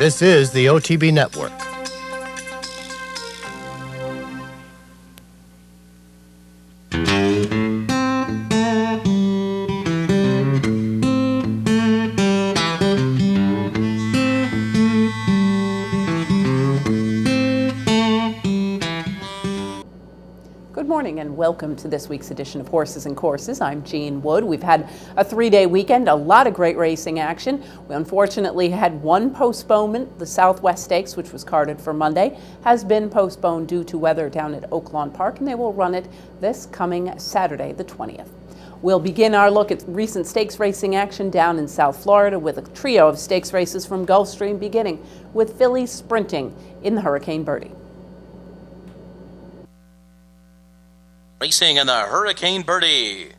This is the OTB Network. Good morning and welcome to this week's edition of Horses and Courses. I'm Jean Wood. We've had a three-day weekend, a lot of great racing action. We unfortunately had one postponement. The Southwest Stakes, which was carded for Monday, has been postponed due to weather down at Oaklawn Park, and they will run it this coming Saturday, the 20th. We'll begin our look at recent stakes racing action down in South Florida with a trio of stakes races from Gulfstream, beginning with fillies sprinting in the Hurricane Birdie. Racing in the Hurricane Birdie.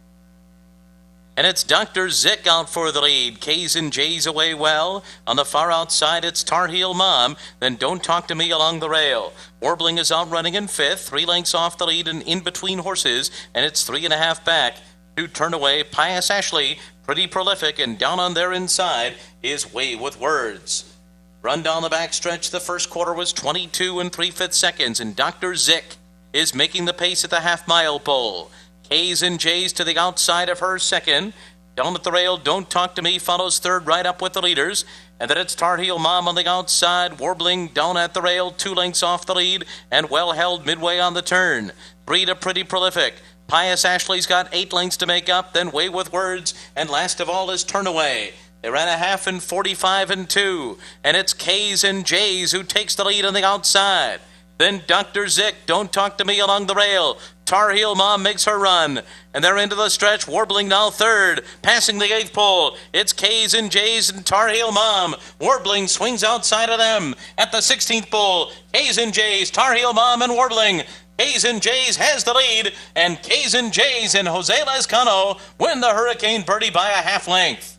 And it's Dr. Zick out for the lead. K's and J's away well. On the far outside, it's Tar Heel Mom. Then Don't Talk to Me along the rail. Warbling is out running in fifth. 3 lengths off the lead and in between horses. And it's 3.5 back. To turn away, Pious Ashley, Pretty Prolific, and down on their inside is Way with Words. Run down the backstretch, the first quarter was 22 3/5 seconds, and Dr. Zick is making the pace at the half-mile pole. K's and J's to the outside of her second. Down at the rail, Don't Talk to Me follows third right up with the leaders. And then it's Tar Heel Mom on the outside, Warbling down at the rail, 2 lengths off the lead, and well held midway on the turn. 3 to Pretty Prolific. Pious Ashley's got 8 lengths to make up, then Way with Words, and last of all is Turnaway. They ran a half in 45 2, and it's K's and J's who takes the lead on the outside. Then Dr. Zick, Don't Talk to Me along the rail. Tar Heel Mom makes her run. And they're into the stretch, Warbling now third. Passing the 8th pole, it's K's and J's and Tar Heel Mom. Warbling swings outside of them. At the 16th pole, K's and J's, Tar Heel Mom and Warbling. K's and J's has the lead. And K's and J's and Jose Lezcano win the Hurricane Birdie by a half length.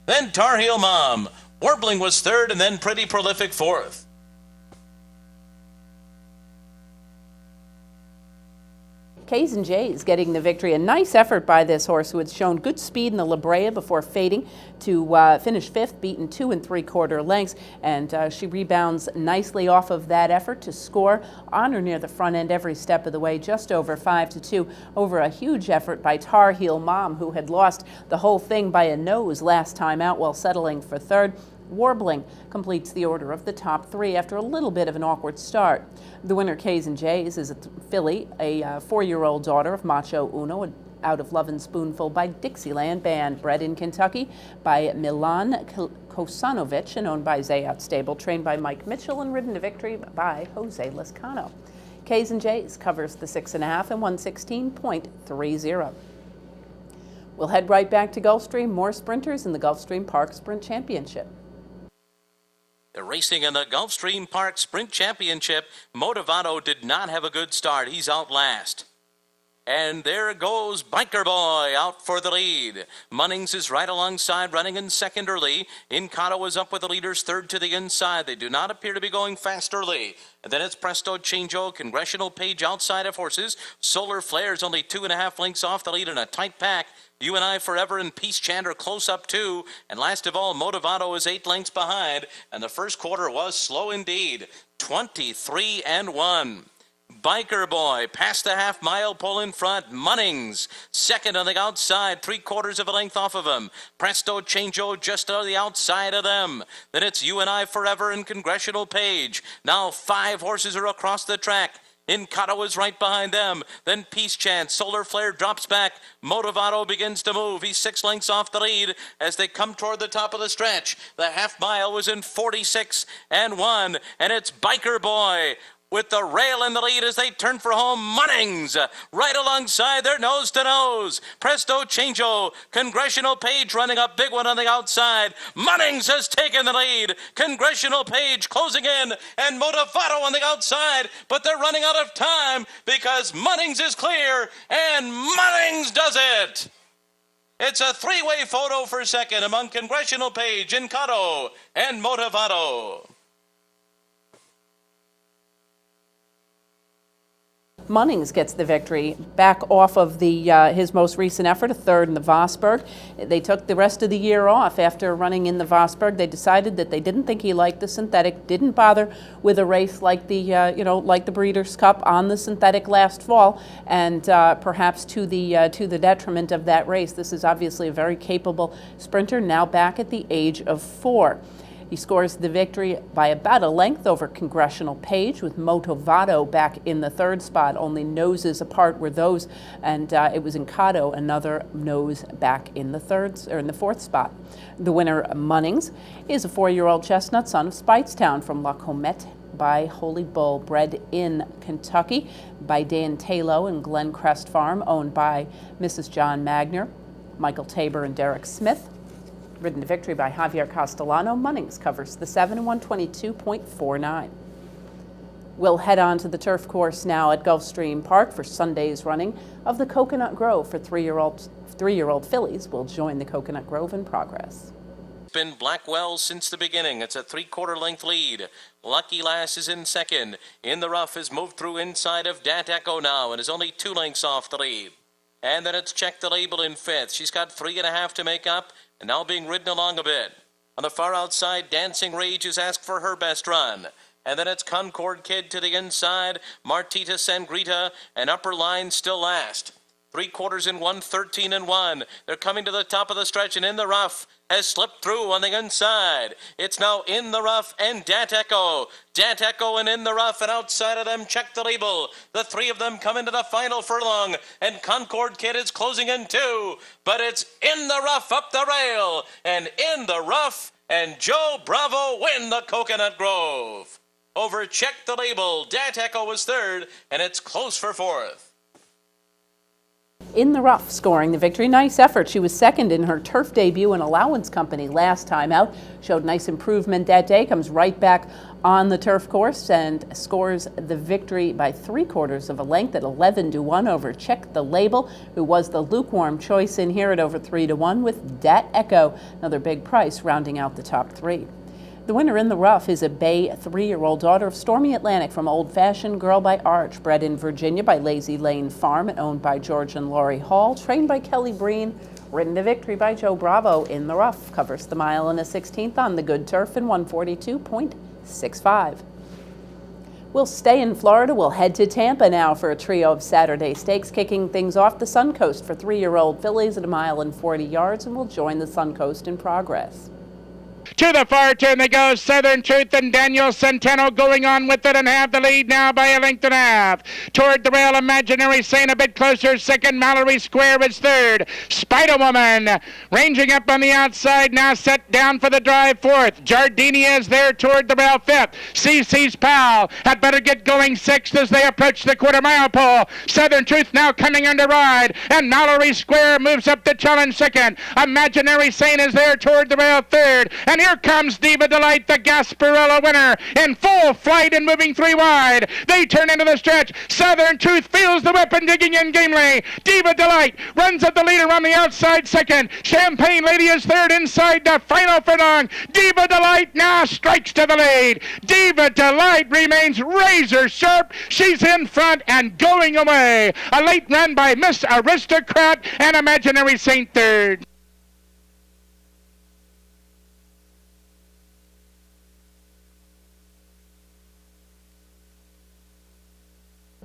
Then Tar Heel Mom. Warbling was third and then Pretty Prolific fourth. K's and J's getting the victory. A nice effort by this horse who had shown good speed in the La Brea before fading to finish fifth, beaten 2 3/4 lengths. And she rebounds nicely off of that effort to score on or near the front end every step of the way, just over 5-2 over a huge effort by Tar Heel Mom, who had lost the whole thing by a nose last time out while settling for third. Warbling completes the order of the top 3 after a little bit of an awkward start. The winner, K's and J's, is a filly, a 4-year-old daughter of Macho Uno, out of Love and Spoonful by Dixieland Band, bred in Kentucky by Milan Kosanovic and owned by Zayat Stable, trained by Mike Mitchell and ridden to victory by Jose Lezcano. K's and J's covers the 6.5 and 116.30. We'll head right back to Gulfstream. More sprinters in the Gulfstream Park Sprint Championship. They're racing in the Gulfstream Park Sprint Championship. Motivato did not have a good start. He's out last. And there goes Biker Boy out for the lead. Munnings is right alongside, running in second early. Incado is up with the leaders third to the inside. They do not appear to be going fast early. And then it's Presto Changeo, Congressional Page outside of horses. Solar Flare's only 2.5 lengths off the lead in a tight pack. You and I Forever and Peace Chant are close up too. And last of all, Motivato is 8 lengths behind. And the first quarter was slow indeed. 23-1. Biker Boy past the half-mile pole in front. Munnings second on the outside, 3/4 of a length off of him. Presto Changeo just on the outside of them. Then it's You and I Forever and Congressional Page. Now 5 horses are across the track. Incado is right behind them. Then Peace Chant. Solar Flare drops back. Motivato begins to move. He's 6 lengths off the lead as they come toward the top of the stretch. The half mile was in 46-1, and it's Biker Boy with the rail in the lead as they turn for home. Munnings right alongside their nose to nose. Presto Changeo, Congressional Page running a big one on the outside. Munnings has taken the lead. Congressional Page closing in, and Motivato on the outside, but they're running out of time because Munnings is clear, and Munnings does it. It's a 3-way photo for second among Congressional Page, Incado, and Motivato. Munnings gets the victory, back off of his most recent effort, a third in the Vosburg. They took the rest of the year off after running in the Vosburg. They decided that they didn't think he liked the synthetic, didn't bother with a race like the Breeders' Cup on the synthetic last fall, and perhaps to the detriment of that race. This is obviously a very capable sprinter, now back at the age of 4. He scores the victory by about a length over Congressional Page, with Motovado back in the 3rd spot. Only noses apart were those, and it was Incado, another nose, back in the 4th spot. The winner, Munnings, is a 4-year-old chestnut son of Speightstown from La Comette by Holy Bull, bred in Kentucky by Dan Talo and Glencrest Farm, owned by Mrs. John Magner, Michael Tabor, and Derek Smith. Ridden to victory by Javier Castellano. Munnings covers the 7 and 122.49. We'll head on to the turf course now at Gulfstream Park for Sunday's running of the Coconut Grove for 3-year-old fillies. Will join the Coconut Grove in progress. Been Blackwell since the beginning. It's a 3/4 length lead. Lucky Lass is in second. In the Rough has moved through inside of Dat Echo now and is only 2 lengths off the lead. And then it's Check the Label in 5th. She's got 3.5 to make up, and now being ridden along a bit. On the far outside, Dancing Rage is asked for her best run. And then it's Concord Kid to the inside, Martita Sangrita, and Upper Line still last. 3/4 in 1, 13 and 1. They're coming to the top of the stretch, and In the Rough has slipped through on the inside. It's now In the Rough and Dat Echo. Dat Echo and In the Rough, and outside of them, Check the Label. The 3 of them come into the final furlong, and Concord Kid is closing in 2. But it's In the Rough up the rail, and In the Rough and Joe Bravo win the Coconut Grove. Over Check the Label, Dat Echo was 3rd, and it's close for 4th. In the Rough scoring the victory. Nice effort. She was 2nd in her turf debut in Allowance Company last time out. Showed nice improvement that day. Comes right back on the turf course and scores the victory by 3/4 of a length at 11-1 over Check the Label, who was the lukewarm choice in here at over 3-1 with Dat Echo, another big price, rounding out the top 3. The winner in the Rough is a bay 3-year-old daughter of Stormy Atlantic from Old Fashioned Girl by Arch, bred in Virginia by Lazy Lane Farm and owned by George and Laurie Hall, trained by Kelly Breen, ridden to victory by Joe Bravo. In the Rough covers the mile and a 16th on the good turf in 142.65. We'll stay in Florida. We'll head to Tampa now for a trio of Saturday stakes, kicking things off the Suncoast for 3-year-old fillies at a mile and 40 yards, and we'll join the Suncoast in progress. To the far turn they go, Southern Truth and Daniel Centeno going on with it and have the lead now by a length and a half. Toward the rail, Imaginary Saint a bit closer, 2nd, Mallory Square is 3rd. Spider Woman ranging up on the outside, now set down for the drive 4th. Jardini is there toward the rail 5th. CC's Pal had better get going 6th as they approach the quarter-mile pole. Southern Truth now coming under ride, and Mallory Square moves up to challenge 2nd. Imaginary Saint is there toward the rail 3rd. And here comes Diva Delight, the Gasparilla winner, in full flight and moving 3 wide. They turn into the stretch. Southern Truth feels the whip and digging in gamely. Diva Delight runs at the leader on the outside 2nd. Champagne Lady is 3rd inside the final furlong. Diva Delight now strikes to the lead. Diva Delight remains razor sharp. She's in front and going away. A late run by Miss Aristocrat and Imaginary Saint 3rd.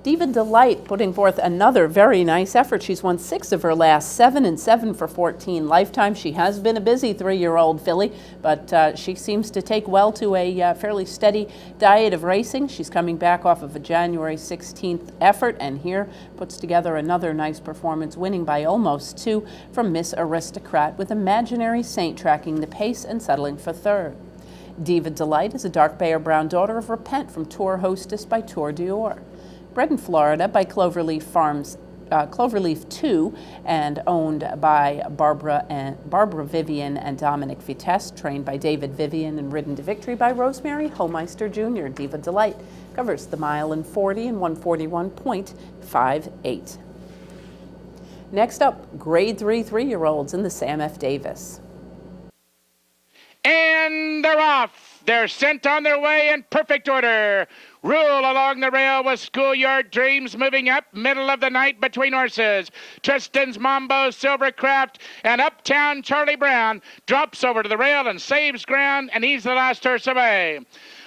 Diva Delight putting forth another very nice effort. She's won 6 of her last 7 and 7 for 14 lifetime. She has been a busy 3-year-old filly, but she seems to take well to a fairly steady diet of racing. She's coming back off of a January 16th effort, and here puts together another nice performance, winning by almost 2 from Miss Aristocrat, with Imaginary Saint tracking the pace and settling for 3rd. Diva Delight is a dark bay or brown daughter of Repent from Tour Hostess by Tour d'Or. Bred in Florida by Cloverleaf Farms, Cloverleaf 2, and owned by Barbara Vivian and Dominic Vitesse, trained by David Vivian and ridden to victory by Rosemary Homeister Jr. Diva Delight covers the mile in 40 and 141.58. Next up, Grade 3 3-year-olds in the Sam F. Davis. And they're off. They're sent on their way in perfect order. Rule along the rail with Schoolyard Dreams moving up, middle of the night between horses. Tristan's Mambo, Silvercraft, and Uptown Charlie Brown drops over to the rail and saves ground, and he's the last horse away.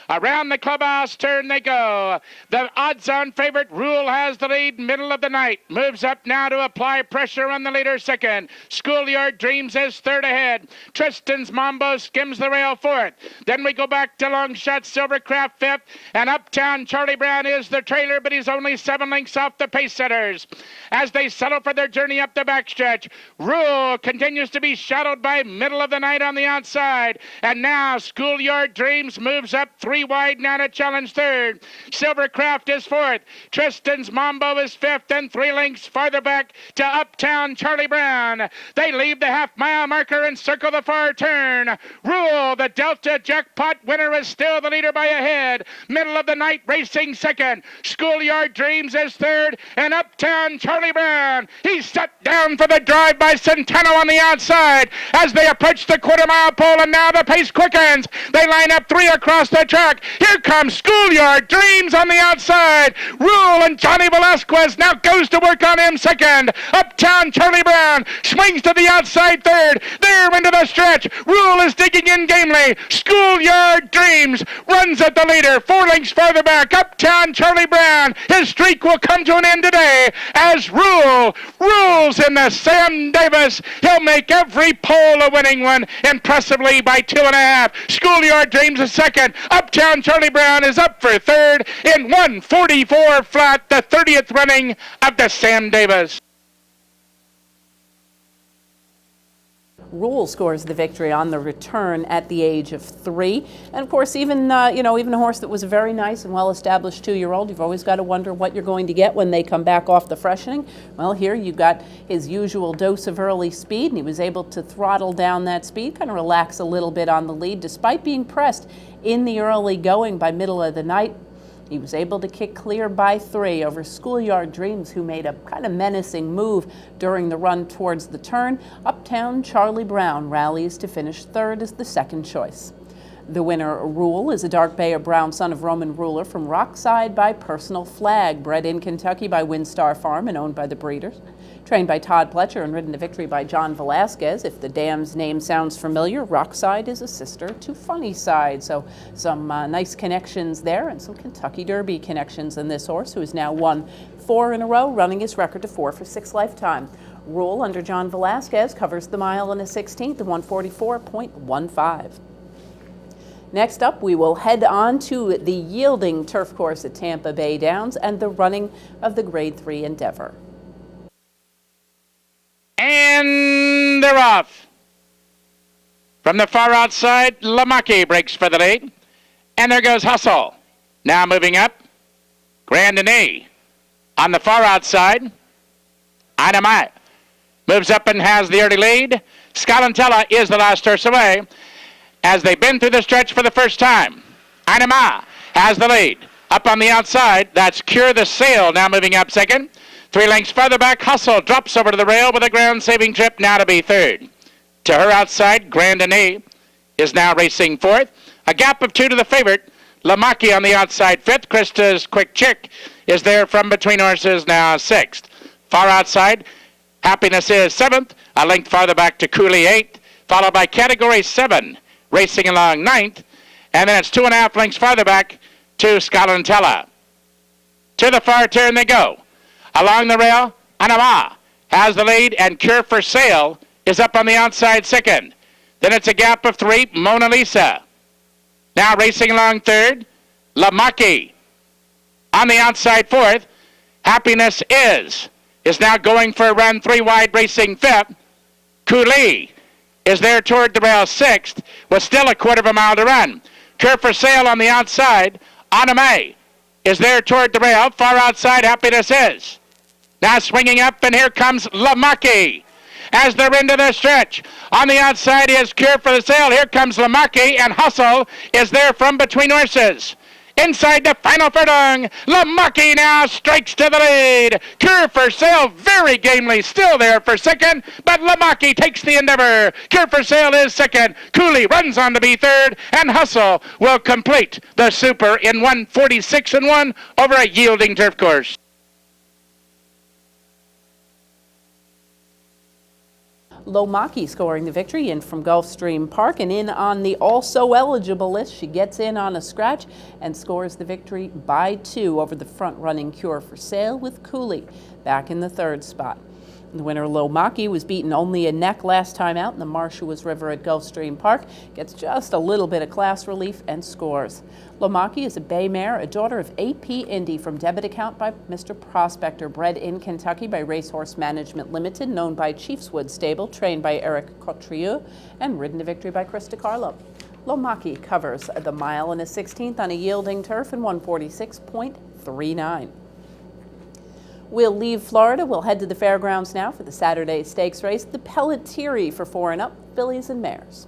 Around the clubhouse turn they go. The odds-on favorite, Rule, has the lead, middle of the night. Moves up now to apply pressure on the leader second. Schoolyard Dreams is third ahead. Tristan's Mambo skims the rail fourth. Then we go back to Long Shot Silvercraft fifth. And Uptown Charlie Brown is the trailer, but he's only 7 lengths off the pace setters. As they settle for their journey up the backstretch, Rule continues to be shadowed by middle of the night on the outside. And now Schoolyard Dreams moves up 3 wide now to challenge third. Silvercraft is fourth. Tristan's Mambo is fifth, and 3 lengths farther back to Uptown Charlie Brown. They leave the half-mile marker and circle the far turn. Rule, the Delta Jackpot winner, is still the leader by a head. Middle of the night racing second. Schoolyard Dreams is third, and Uptown Charlie Brown. He's set down for the drive by Centeno on the outside as they approach the quarter-mile pole, and now the pace quickens. They line up 3 across the track. Here comes Schoolyard Dreams on the outside. Rule and Johnny Velasquez now goes to work on him second. Uptown Charlie Brown swings to the outside third. There into the stretch. Rule is digging in gamely. Schoolyard Dreams runs at the leader. 4 lengths farther back. Uptown Charlie Brown. His streak will come to an end today as Rule rules in the Sam Davis. He'll make every pole a winning one impressively by 2.5. Schoolyard Dreams is second. Uptown Charlie Brown is up for third in 1:44 flat, the 30th running of the Sam Davis. Rule scores the victory on the return at the age of 3. And of course, even even a horse that was a very nice and well-established 2-year-old, you've always got to wonder what you're going to get when they come back off the freshening. Well, here you got his usual dose of early speed, and he was able to throttle down that speed, kind of relax a little bit on the lead, despite being pressed in the early going by middle of the night. He was able to kick clear by 3 over Schoolyard Dreams, who made a kind of menacing move during the run towards the turn. Uptown Charlie Brown rallies to finish third as the second choice. The winner, Rule, is a dark bay or brown son of Roman Ruler from Rockside by Personal Flag, bred in Kentucky by Windstar Farm and owned by the breeders. Trained by Todd Pletcher and ridden to victory by John Velasquez. If the dam's name sounds familiar, Rockside is a sister to Funnyside. So some nice connections there and some Kentucky Derby connections in this horse, who has now won 4 in a row, running his record to 4 for 6 lifetime. Rule under John Velasquez covers the mile in a 16th of 144.15. Next up, we will head on to the yielding turf course at Tampa Bay Downs and the running of the Grade 3 Endeavor. And they're off. From the far outside, Lamaki breaks for the lead. And there goes Hustle. Now moving up, Grandinay. On the far outside, Dynamite moves up and has the early lead. Scalantella is the last horse away as they've been through the stretch for the first time. Dynamite has the lead. Up on the outside, that's Cure the Sail now moving up second. 3 lengths farther back, Hustle drops over to the rail with a ground-saving trip now to be third. To her outside, Grandinay is now racing fourth. A gap of 2 to the favorite. Lamaki on the outside fifth. Krista's Quick Chick is there from between horses now sixth. Far outside, Happiness is seventh. A length farther back to Cooley eighth. Followed by Category 7 racing along ninth. And then it's 2.5 lengths farther back to Scalantella. To the far turn they go. Along the rail, Anama has the lead, and Cure for Sale is up on the outside second. Then it's a gap of 3, Mona Lisa. Now racing along third, Lamaki. On the outside fourth, Happiness is now going for a run 3 wide racing fifth. Cooley is there toward the rail sixth with still a 1/4 mile to run. Cure for Sale on the outside, Aname is there toward the rail. Far outside, Happiness is. Now swinging up, and here comes Lamaki as they're into the stretch. On the outside is Cure for the Sale. Here comes Lamaki, and Hustle is there from between horses. inside the final furlong. Lamaki now strikes to the lead. Cure for Sale, very gamely, still there for second, but Lamaki takes the endeavor. Cure for Sale is second. Cooley runs on to be third, and Hustle will complete the Super in 1:46.1 over a yielding turf course. Lomaki scoring the victory in from Gulfstream Park, and in on the also eligible list. She gets in on a scratch and scores the victory by 2 over the front-running Cure for Sale, with Cooley back in the third spot. The winner, Lomaki, was beaten only a neck last time out in the Marshuas River at Gulfstream Park, gets just a little bit of class relief and scores. Lomaki is a bay mare, a daughter of AP Indy from debit account by Mr. Prospector, bred in Kentucky by Racehorse Management Limited, known by Chiefswood Stable, trained by Eric Cotrieux, and ridden to victory by Krista Carlo. Lomaki covers the mile in a 16th on a yielding turf in 146.39. We'll leave Florida. We'll head to the fairgrounds now for the Saturday Stakes race, the Pelletieri for 4 and up, fillies and mares.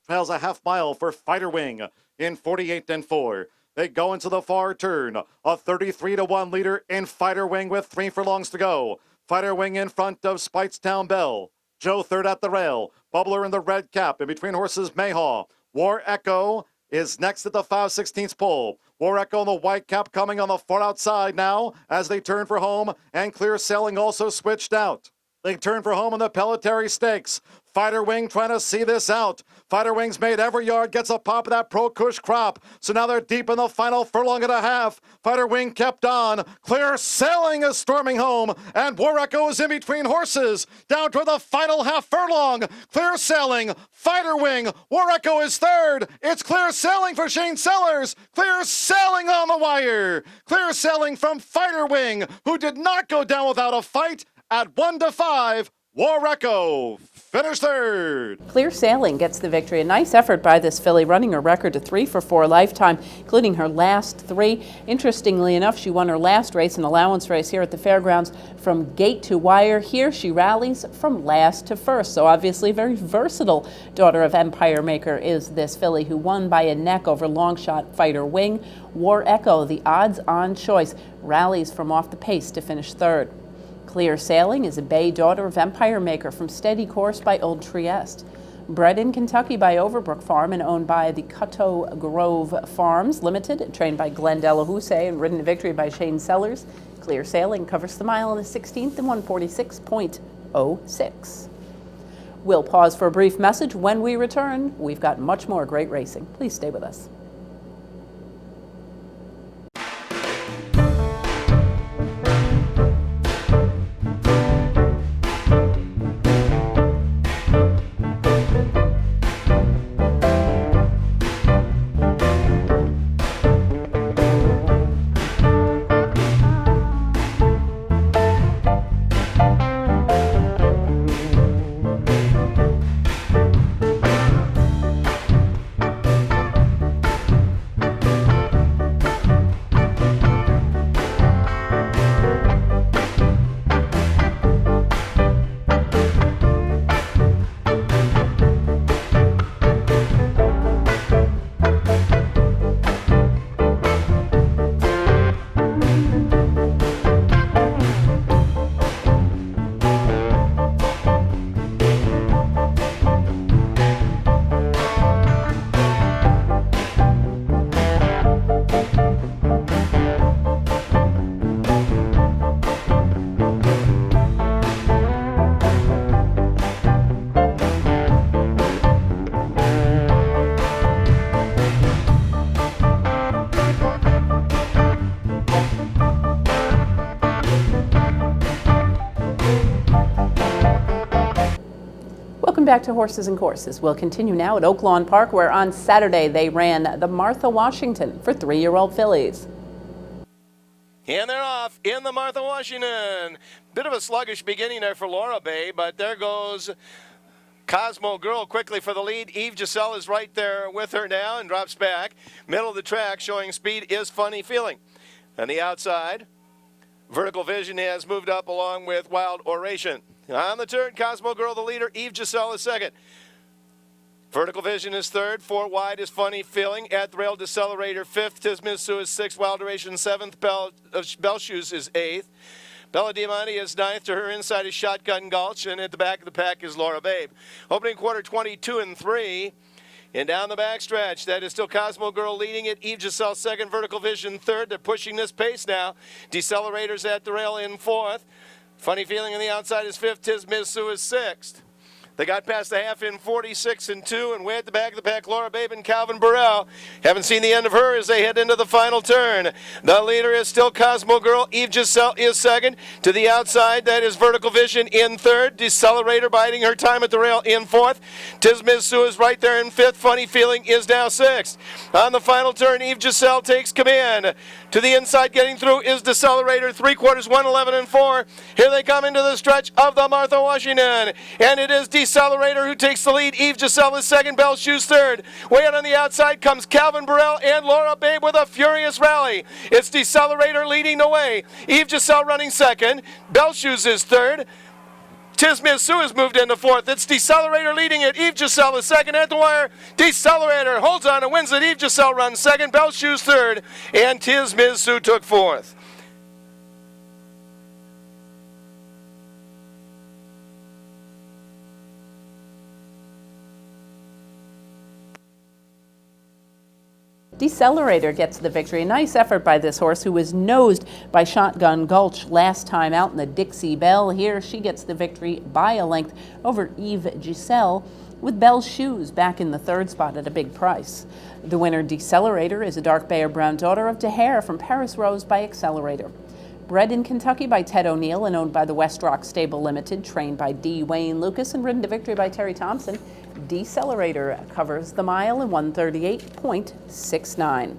Trails a half mile for Fighter Wing in 48-4. They go into the far turn. A 33-1 leader in Fighter Wing with 3 furlongs to go. Fighter Wing in front of Spitestown Bell. Joe third at the rail. Bubbler in the red cap. In between horses, Mayhaw. War Echo is next at the 5/16 pole. War Echo in the white cap coming on the far outside now as they turn for home, and Clear Sailing also switched out. They turn for home in the Pelletieri Stakes. Fighter Wing trying to see this out. Fighter Wing's made every yard, gets a pop of that Pro Kush crop. So now they're deep in the final furlong and a half. Fighter Wing kept on. Clear Sailing is storming home, and War Echo is in between horses. Down toward the final half furlong. Clear Sailing, Fighter Wing, War Echo is third. It's Clear Sailing for Shane Sellers. Clear Sailing on the wire. Clear Sailing from Fighter Wing, who did not go down without a fight. At 1-5, War Echo finished third. Clear Sailing gets the victory. A nice effort by this filly, running a record of 3 for 4 lifetime, including her last 3. Interestingly enough, she won her last race, an allowance race here at the fairgrounds, from gate to wire. Here she rallies from last to first. So obviously very versatile daughter of Empire Maker is this filly, who won by a neck over Longshot Fighter Wing. War Echo, the odds-on choice, rallies from off the pace to finish third. Clear Sailing is a bay daughter of Empire Maker from Steady Course by Old Trieste. Bred in Kentucky by Overbrook Farm and owned by the Cutto Grove Farms Limited, trained by Glenn Delahousse and ridden to victory by Shane Sellers. Clear Sailing covers the mile in the 16th in 146.06. We'll pause for a brief message. When we return, we've got much more great racing. Please stay with us. Back to Horses and Courses. We'll continue now at Oaklawn Park, where on Saturday they ran the Martha Washington for 3-year-old fillies. And they're off in the Martha Washington. Bit of a sluggish beginning there for Laura Bay, but there goes Cosmo Girl quickly for the lead. Eve Giselle is right there with her now and drops back. Middle of the track, showing speed, is Funny Feeling. On the outside, Vertical Vision has moved up along with Wild Oration. On the turn, Cosmo Girl the leader, Eve Giselle is second. Vertical Vision is third. 4 wide is Funny Feeling. At the Rail, Decelerator fifth. Tismitsu is sixth. Wild Duration seventh. Bell Shoes is eighth. Bella Diamante is ninth. To her inside is Shotgun Gulch. And at the back of the pack is Laura Babe. Opening quarter 22 and 3. And down the backstretch, that is still Cosmo Girl leading it. Eve Giselle second. Vertical Vision third. They're pushing this pace now. Decelerators at the rail in fourth. Funny Feeling on the outside is fifth. Tismitsu is sixth. They got past the half in 46 and 2, and way at the back of the pack, Laura Babe and Calvin Burrell. Haven't seen the end of her as they head into the final turn. The leader is still Cosmo Girl. Eve Giselle is second. To the outside, that is Vertical Vision in third. Decelerator biding her time at the rail in fourth. Tismitsu is right there in fifth. Funny Feeling is now sixth. On the final turn, Eve Giselle takes command. To the inside, getting through is Decelerator. 3/4, 1:11 and 4. Here they come into the stretch of the Martha Washington, and it is Decelerator who takes the lead. Eve Giselle is second. Bell Shoes third. Way out on the outside comes Calvin Burrell and Laura Babe with a furious rally. It's Decelerator leading the way. Eve Giselle running second. Bell Shoes is third. Tismitsu has moved into fourth. It's Decelerator leading it. Eve Giselle is second at the wire. Decelerator holds on and wins it. Eve Giselle runs second. Bell Shoes third. And Tismitsu took fourth. Decelerator gets the victory. A nice effort by this horse who was nosed by Shotgun Gulch last time out in the Dixie Belle. Here she gets the victory by a length over Eve Giselle, with Bell Shoes back in the third spot at a big price. The winner, Decelerator, is a dark bay or brown daughter of Tahare from Paris Rose by Accelerator. Bred in Kentucky by Ted O'Neill and owned by the West Rock Stable Limited, trained by D. Wayne Lucas and ridden to victory by Terry Thompson, Decelerator covers the mile in 1:38.69.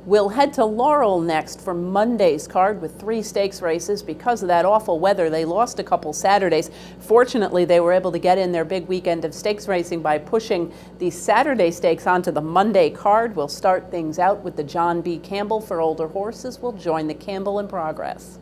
We'll head to Laurel next for Monday's card with 3 stakes races. Because of that awful weather, they lost a couple Saturdays. Fortunately, they were able to get in their big weekend of stakes racing by pushing the Saturday stakes onto the Monday card. We'll start things out with the John B. Campbell for older horses. We'll join the Campbell in progress.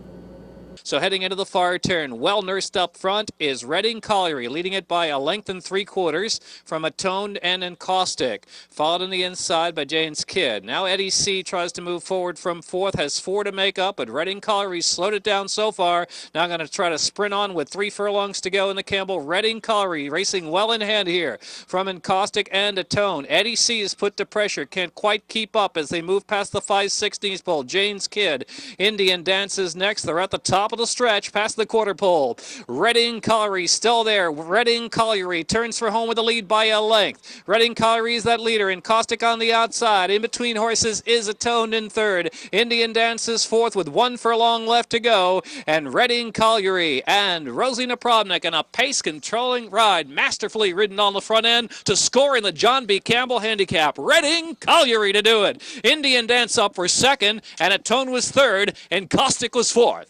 So heading into the far turn, well nursed up front is Reading Colliery, leading it by a length and 3/4 from Atoned and Encaustic. Followed on the inside by Jane's Kid. Now Eddie C. tries to move forward from fourth, has 4 to make up, but Reading Colliery slowed it down so far. Now going to try to sprint on with 3 furlongs to go in the Campbell. Reading Colliery racing well in hand here from Encaustic and Atoned. Eddie C. is put to pressure, can't quite keep up as they move past the 5/16 pole. Jane's Kid, Indian Dances next. They're at the top of the stretch past the quarter pole. Reading Colliery still there. Reading Colliery turns for home with the lead by a length. Reading Colliery is that leader. Encaustic on the outside. In between horses is Atoned in third. Indian Dances fourth with 1 furlong left to go. And Reading Colliery and Rosie Napravnik in a pace-controlling ride, masterfully ridden on the front end to score in the John B. Campbell handicap. Reading Colliery to do it. Indian Dance up for second, and Atoned was third, and Encaustic was fourth.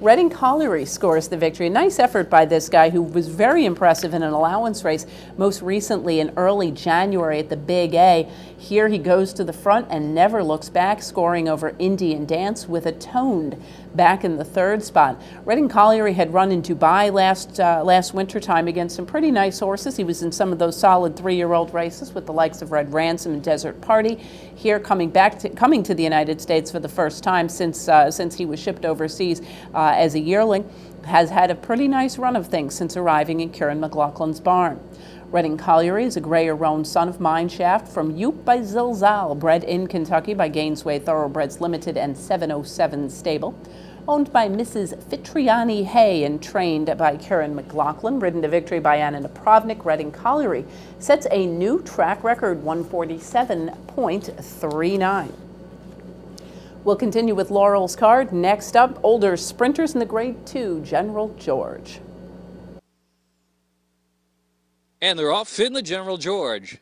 Reading Colliery scores the victory. A nice effort by this guy who was very impressive in an allowance race most recently in early January at the Big A. Here he goes to the front and never looks back, scoring over Indian Dance with Atoned back in the third spot. Reading Colliery had run in Dubai last winter time against some pretty nice horses. He was in some of those solid 3-year-old races with the likes of Red Ransom and Desert Party. Here coming to the United States for the first time since he was shipped overseas as a yearling, has had a pretty nice run of things since arriving in Kieran McLaughlin's barn. Reading Colliery is a grayer roan son of Mineshaft from Yoop by Zilzal, bred in Kentucky by Gainesway Thoroughbreds Limited and 707 Stable. Owned by Mrs. Fitriani Hay and trained by Kieran McLaughlin, ridden to victory by Anna Napravnik. Reading Colliery sets a new track record, 147.39. We'll continue with Laurel's card. Next up, older sprinters in the Grade 2, General George. And they're off in the General George.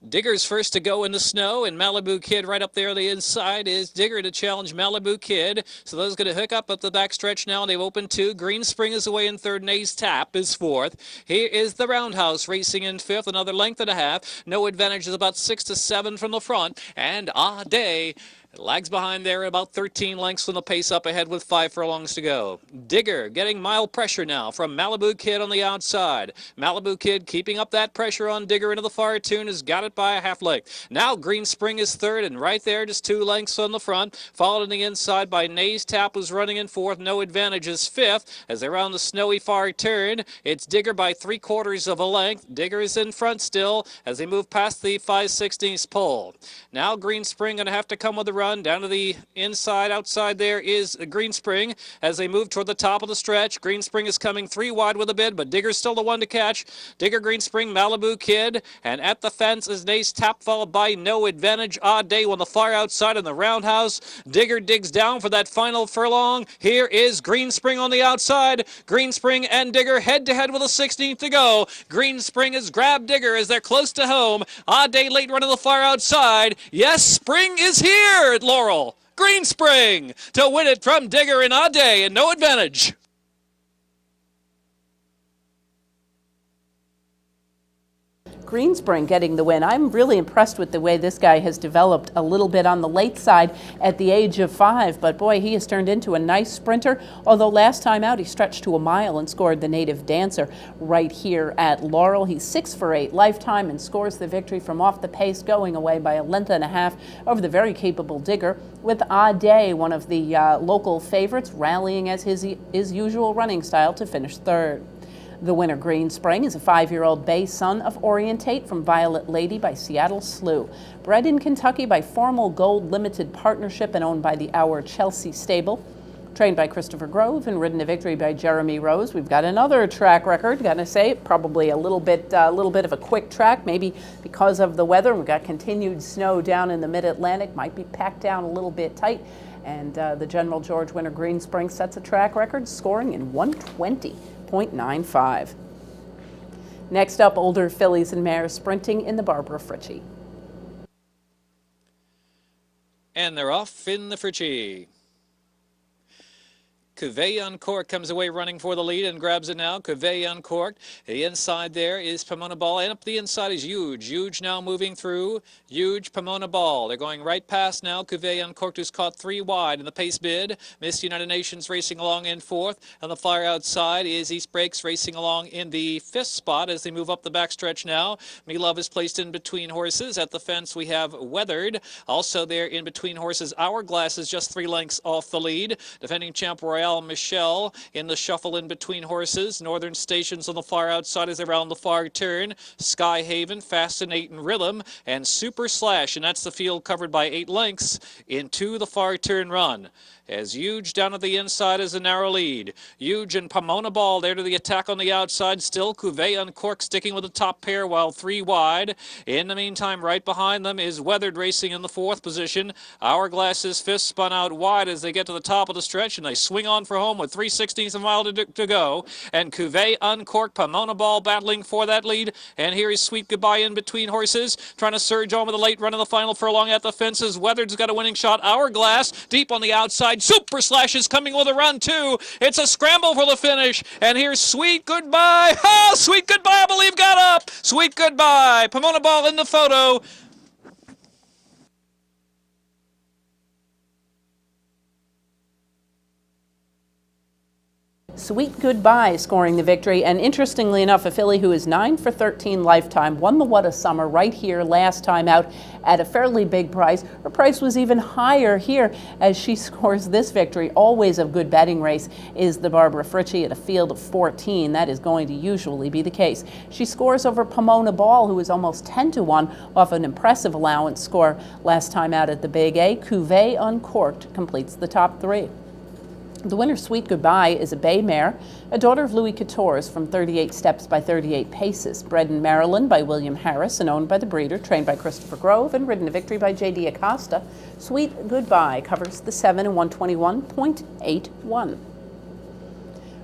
Digger's first to go in the snow, and Malibu Kid right up there on the inside is Digger to challenge Malibu Kid. So those going to hook up at the backstretch now, and they've opened 2. Green Spring is away in third, and Ace Tap is fourth. Here is the Roundhouse racing in fifth, another length and a half. No Advantage is about 6 to 7 from the front, and Ah Day It lags behind there about 13 lengths from the pace up ahead with 5 furlongs to go. Digger getting mild pressure now from Malibu Kid on the outside. Malibu Kid keeping up that pressure on Digger into the far turn, has got it by a half length. Now Green Spring is third, and right there just 2 lengths on the front. Followed on the inside by Nays Tap, who's running in fourth. No Advantage is fifth as they're on the snowy far turn. It's Digger by 3/4 of a length. Digger is in front still as they move past the 5/16 pole. Now Green Spring going to have to come with a run down to the inside. Outside there is Green Spring as they move toward the top of the stretch. Green Spring is coming 3 wide with a bid, but Digger's still the one to catch. Digger, Green Spring, Malibu Kid, and at the fence is Nace Tap, followed by No Advantage. Odd Day on the far outside in the roundhouse. Digger digs down for that final furlong. Here is Green Spring on the outside. Green Spring and Digger head to head with a 16th to go. Green Spring has grabbed Digger as they're close to home. Odd Day late run on the far outside. Yes, Spring is here at Laurel. Green Spring to win it from Digger and Odd Day and No Advantage. Green Spring getting the win. I'm really impressed with the way this guy has developed a little bit on the late side at the age of 5, but boy, he has turned into a nice sprinter, although last time out he stretched to a mile and scored the Native Dancer right here at Laurel. He's 6 for 8 lifetime and scores the victory from off the pace, going away by 1.5 lengths over the very capable Digger, with Odd Day, one of the local favorites, rallying as his usual running style to finish third. The winner, Green Spring, is a 5-year-old bay son of Orientate from Violet Lady by Seattle Slew. Bred in Kentucky by Formal Gold Limited Partnership and owned by the Our Chelsea Stable. Trained by Christopher Grove and ridden to victory by Jeremy Rose. We've got another track record, gotta say, probably a little bit of a quick track, maybe because of the weather. We've got continued snow down in the Mid-Atlantic, might be packed down a little bit tight. And the General George winner, Green Spring, sets a track record, scoring in 1:20.95. Next up, older fillies and mares sprinting in the Barbara Fritchie. And they're off in the Fritchie. Cuvée Uncorked comes away running for the lead and grabs it now. Cuvée Uncorked. The inside there is Pomona Ball. And up the inside is Huge. Huge now moving through. Huge, Pomona Ball. They're going right past now. Cuvée Uncorked, who's caught 3 wide in the pace bid. Miss United Nations racing along in 4th. On the far outside is East Breaks racing along in the 5th spot as they move up the backstretch now. Me Love is placed in between horses. At the fence we have Weathered. Also there in between horses, Hourglass is just 3 lengths off the lead. Defending champ Royale Michelle in the shuffle in between horses. Northern Stations on the far outside as around the far turn. Sky Haven, Fascinate and Rhythm, and Super Slash, and that's the field covered by 8 lengths into the far turn run. As Huge down at the inside is a narrow lead. Huge and Pomona Ball there to the attack on the outside. Still Cuvée Uncorked sticking with the top pair while 3 wide. In the meantime, right behind them is Weathered racing in the 4th position. Hourglass is 5th, spun out wide as they get to the top of the stretch, and they swing on for home with 3/16 of a mile to go. And Cuvée Uncorked, Pomona Ball battling for that lead. And here is Sweet Goodbye in between horses, trying to surge on with a late run in the final furlong at the fences. Weathered's got a winning shot. Hourglass deep on the outside. Super Slash is coming with a run too. It's a scramble for the finish. And here's Sweet Goodbye. Oh, Sweet Goodbye, I believe, got up. Sweet Goodbye. Pomona Ball in the photo. Sweet Goodbye scoring the victory, and interestingly enough, a filly who is 9 for 13 lifetime, won the What a Summer right here last time out at a fairly big price. Her price was even higher here as she scores this victory. Always a good betting race is the Barbara Fritchie at a field of 14. That is going to usually be the case. She scores over Pomona Ball, who is almost 10-1 off an impressive allowance score last time out at the Big A. Cuvée Uncorked completes the top 3. The winner, Sweet Goodbye, is a bay mare, a daughter of Louis Quatorze from 38 Steps by 38 Paces, bred in Maryland by William Harris and owned by the breeder, trained by Christopher Grove and ridden to victory by J.D. Acosta. Sweet Goodbye covers the 7 in 121.81.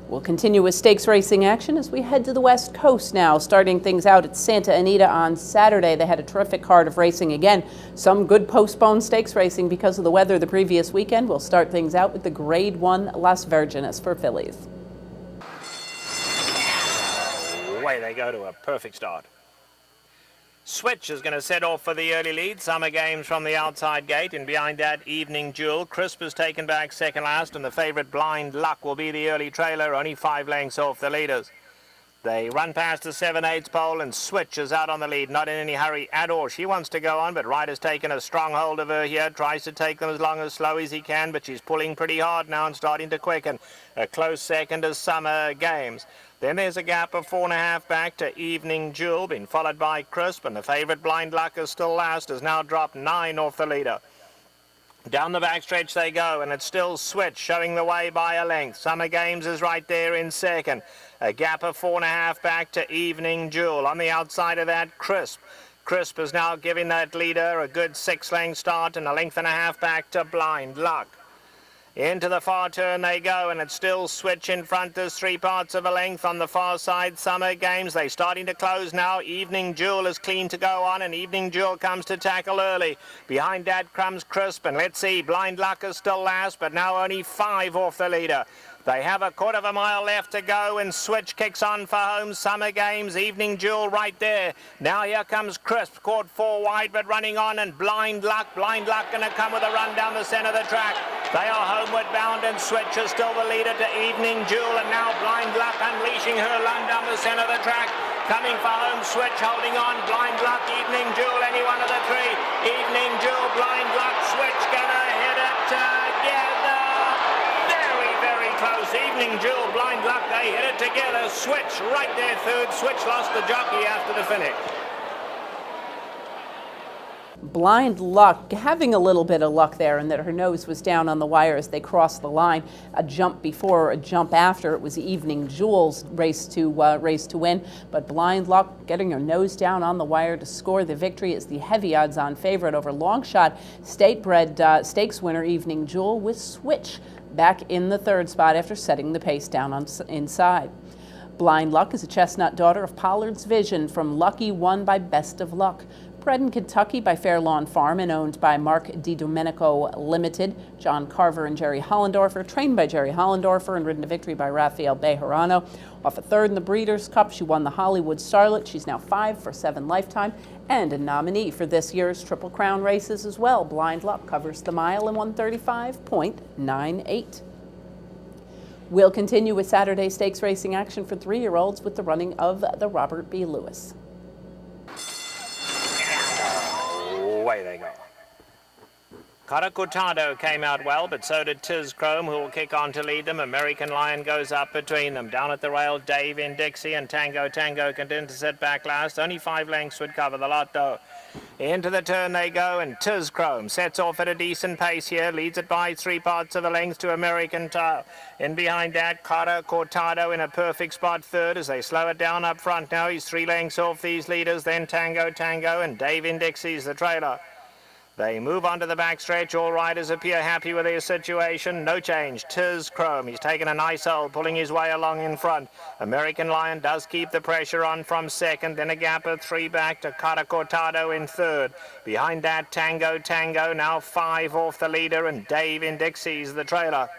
We'll continue with stakes racing action as we head to the West Coast now, starting things out at Santa Anita on Saturday. They had a terrific card of racing again. Some good postponed stakes racing because of the weather the previous weekend. We'll start things out with the Grade 1 Las Virgenes for fillies. Away they go to a perfect start. Switch is going to set off for the early lead. Summer Games from the outside gate, and behind that, Evening Jewel. Crisp is taken back second last, and the favourite Blind Luck will be the early trailer, only 5 lengths off the leaders. They run past the 7/8 pole, and Switch is out on the lead, not in any hurry at all. She wants to go on, but Ryder's taken a strong hold of her here, tries to take them as slow as he can, but she's pulling pretty hard now and starting to quicken. A close second is Summer Games. Then there's a gap of 4.5 back to Evening Jewel, been followed by Crisp, and the favourite Blind Luck is still last, has now dropped 9 off the leader. Down the backstretch they go, and it's still Switch showing the way by a length. Summer Games is right there in second. A gap of 4.5 back to Evening Jewel. On the outside of that, Crisp. Crisp is now giving that leader a good 6-length start, and a 1.5 back to Blind Luck. Into the far turn they go, and it's still Switch in front. There's 3 parts of a length on the far side. Summer Games, they're starting to close now. Evening Jewel is clean to go on, and Evening Jewel comes to tackle early. Behind that comes Crisp, and let's see, Blind Luck is still last, but now only 5 off the leader. They have a 1/4 mile left to go, and Switch kicks on for home. Summer Games, Evening Jewel right there. Now here comes Crisp, caught 4 wide, but running on, and Blind Luck going to come with a run down the centre of the track. They are homeward bound, and Switch is still the leader to Evening Jewel, and now Blind Luck unleashing her run down the centre of the track. Coming for home, Switch holding on. Blind Luck, Evening Jewel, any one of the 3. Evening Jewel, Blind Luck, Switch gonna hit it together. Very close. Evening Jewel, Blind Luck, they hit it together. Switch right there third. Switch lost the jockey after the finish. Blind Luck having a little bit of luck there, in that her nose was down on the wire as they crossed the line. A jump before, a jump after. It was Evening Jewel's race to win, but Blind Luck getting her nose down on the wire to score the victory is the heavy odds-on favorite over Longshot Statebred Stakes winner Evening Jewel, with Switch back in the 3rd spot after setting the pace down on inside. Blind Luck is a chestnut daughter of Pollard's Vision from Lucky One by Best of Luck. Bred in Kentucky by Fairlawn Farm and owned by Mark DiDomenico Limited, John Carver and Jerry Hollendorfer, trained by Jerry Hollendorfer and ridden to victory by Rafael Bejarano. Off a 3rd in the Breeders' Cup, she won the Hollywood Starlet. She's now 5 for 7 lifetime and a nominee for this year's Triple Crown races as well. Blind Luck covers the mile in 1:35.98. We'll continue with Saturday Stakes racing action for 3-year-olds with the running of the Robert B. Lewis. Away they go. Caracotado came out well, but so did Tiz Chrome, who will kick on to lead them. American Lion goes up between them. Down at the rail, Dave in Dixie, and Tango continue to sit back last. Only 5 lengths would cover the lot, though. Into the turn they go, and Tiz Chrome sets off at a decent pace here. Leads it by 3 parts of a length to American Tile. In behind that, Caracotado in a perfect spot 3rd as they slow it down up front now. He's 3 lengths off these leaders. Then Tango, and Dave in Dixie's the trailer. They move on to the backstretch. All riders appear happy with their situation. No change. Tiz Chrome. He's taken a nice hold, pulling his way along in front. American Lion does keep the pressure on from 2nd. Then a gap of 3 back to Caracotado in 3rd. Behind that, Tango, now 5 off the leader, and Dave in Dixie's the trailer.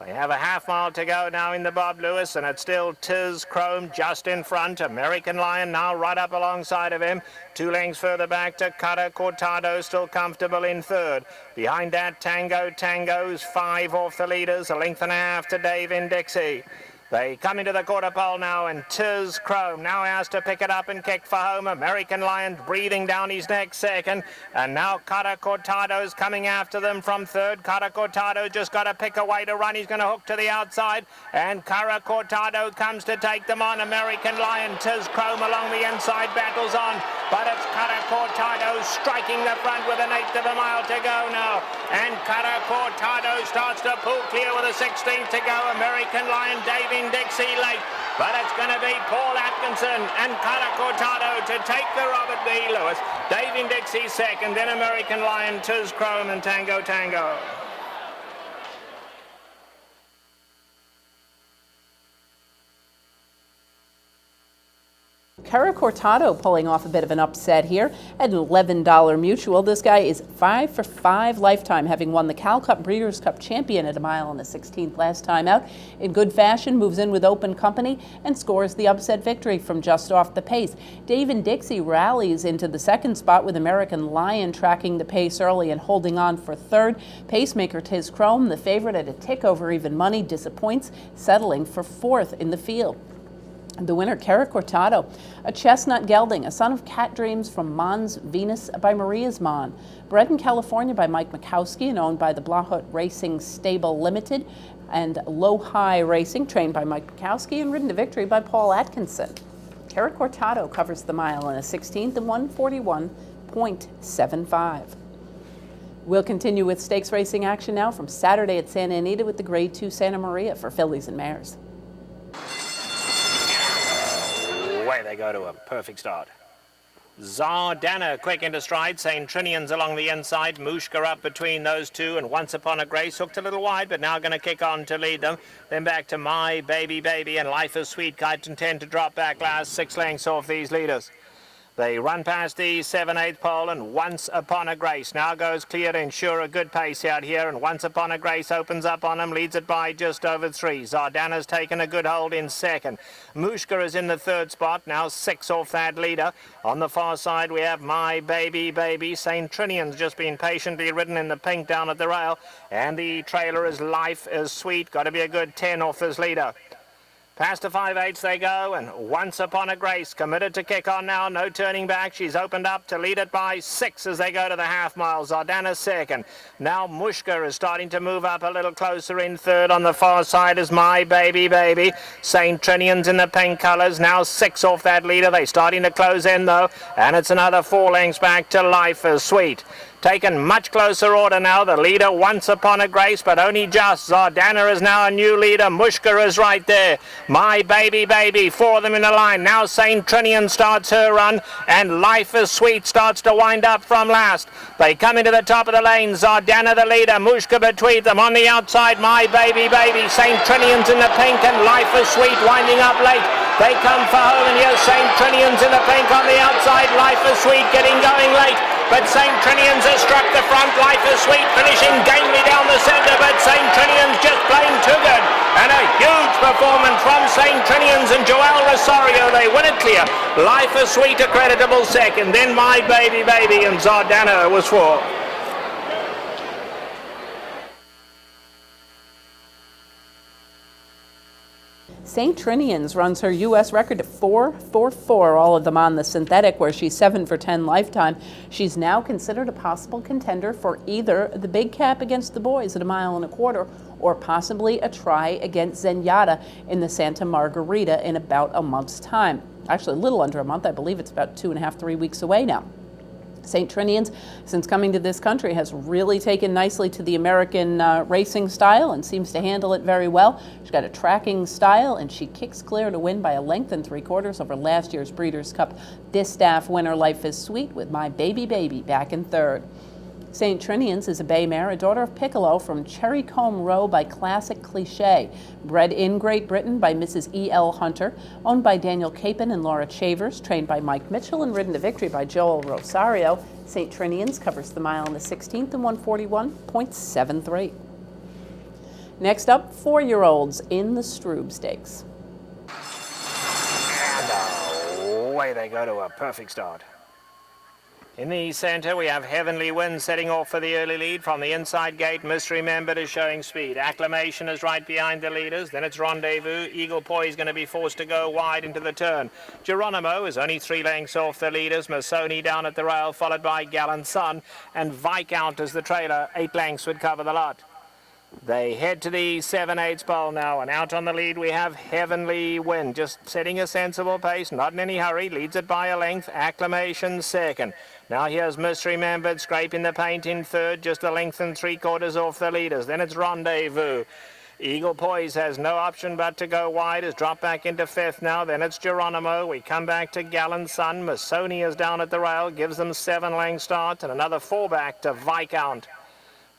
They have a half mile to go now in the Bob Lewis, and it's still Tiz Chrome just in front. American Lion now right up alongside of him. 2 lengths further back to Caracotado, still comfortable in 3rd. Behind that, Tango's 5 off the leaders, a 1.5 to Dave in Dixie. They come into the 1/4 pole now, and Tiz Chrome now has to pick it up and kick for home. American Lion breathing down his neck 2nd, and now Caracotado's coming after them from 3rd. Caracotado just got to pick a way to run. He's going to hook to the outside, and Caracotado comes to take them on. American Lion, Tiz Chrome along the inside battles on, but it's Caracotado striking the front with an 1/8 of a mile to go now, and Caracotado starts to pull clear with a 16th to go. American Lion, Dave in Dixie late, but it's going to be Paul Atkinson and Caracotado to take the Robert B. Lewis. Dave in Dixie 2nd, then American Lion, Tiz Chrome and Tango. Cara Cortado pulling off a bit of an upset here at an $11 mutual. This guy is 5 for 5 lifetime, having won the Cal Cup Breeders' Cup champion at a mile and the 16th last time out. In good fashion, moves in with open company and scores the upset victory from just off the pace. Dave and Dixie rallies into the second spot with American Lion tracking the pace early and holding on for third. Pacemaker Tiz Chrome, the favorite at a tick over even money, disappoints, settling for fourth in the field. The winner, Cara Cortado, a chestnut gelding, a son of Cat Dreams from Mons Venus by Maria's Mon. Bred in California by Mike Mikowski and owned by the Blahut Racing Stable Limited, and Low High Racing, trained by Mike Mikowski and ridden to victory by Paul Atkinson. Cara Cortado covers the mile in a 16th and 141.75. We'll continue with stakes racing action now from Saturday at Santa Anita with the Grade 2 Santa Maria for fillies and mares. Away they go to a perfect start. Zardana quick into stride. St. Trinian's along the inside. Mushka up between those two, and Once Upon a Grace hooked a little wide, but now going to kick on to lead them. Then back to My Baby Baby and Life is Sweet. Kite intend to drop back last, 6 lengths off these leaders. They run past the 7/8 pole, and Once Upon a Grace now goes clear to ensure a good pace out here, and Once Upon a Grace opens up on him, leads it by just over 3. Zardana's taken a good hold in second. Mushka is in the third spot, now 6 off that leader. On the far side we have My Baby Baby. St. Trinian's just been patiently ridden in the pink down at the rail, and the trailer is Life is Sweet. Got to be a good 10 off this leader. Past the 5/8 they go, and Once Upon a Grace committed to kick on now, no turning back. She's opened up to lead it by 6 as they go to the half mile. Zardana second. Now Mushka is starting to move up a little closer in third. On the far side is My Baby Baby. St. Trinian's in the pink colours, now 6 off that leader. They're starting to close in though, and it's another 4 lengths back to Life is Sweet. Taken much closer order now. The leader Once Upon a Grace, but only just. Zardana is now a new leader. Mushka is right there. My Baby Baby, 4 of them in a line. Now St. Trinian starts her run, and Life is Sweet starts to wind up from last. They come into the top of the lane. Zardana the leader. Mushka between them. On the outside, My Baby Baby. St. Trinian's in the pink, and Life is Sweet winding up late. They come for home, and here's St. Trinian's in the pink on the outside. Life is Sweet getting going late, but St. Trinian's has struck the front. Life is Sweet finishing gamely down the centre, but St. Trinian's just plain too good. And a huge performance from St. Trinian's and Joel Rosario. They win it clear. Life is Sweet a creditable second. Then My Baby Baby, and Zardana was 4. St. Trinian's runs her U.S. record to 4-4-4, all of them on the synthetic, where she's 7 for 10 lifetime. She's now considered a possible contender for either the big cap against the boys at a mile and a quarter, or possibly a try against Zenyatta in the Santa Margarita in about a month's time. Actually, a little under a month. I believe it's about 2.5, 3 weeks away now. St. Trinian's, since coming to this country, has really taken nicely to the American racing style and seems to handle it very well. She's got a tracking style, and she kicks clear to win by a length and 3/4 over last year's Breeders' Cup Distaff winner Life is Sweet, with My Baby Baby back in third. St. Trinian's is a bay mare, a daughter of Piccolo from Cherrycombe Row by Classic Cliché, bred in Great Britain by Mrs. E.L. Hunter, owned by Daniel Capon and Laura Chavers, trained by Mike Mitchell and ridden to victory by Joel Rosario. St. Trinian's covers the mile in the 16th and 141.73. Next up, 4-year-olds in the Stroob Stakes. And away they go to a perfect start. In the centre, we have Heavenly Wind setting off for the early lead. From the inside gate, Mystery Member is showing speed. Acclamation is right behind the leaders. Then it's Rendezvous. Eagle Poise going to be forced to go wide into the turn. Geronimo is only 3 lengths off the leaders. Masoni down at the rail, followed by Gallant Sun. And Viscount as the trailer. 8 lengths would cover the lot. They head to the 7/8 pole now, and out on the lead we have Heavenly Wind, just setting a sensible pace, not in any hurry, leads it by a length. Acclamation second. Now here's Mystery Member scraping the paint in third, just a length and 3/4 off the leaders. Then it's Rendezvous. Eagle Poise has no option but to go wide, has dropped back into 5th now. Then it's Geronimo. We come back to Gallant Sun. Masoni is down at the rail, gives them 7 length start, and another 4 back to Viscount.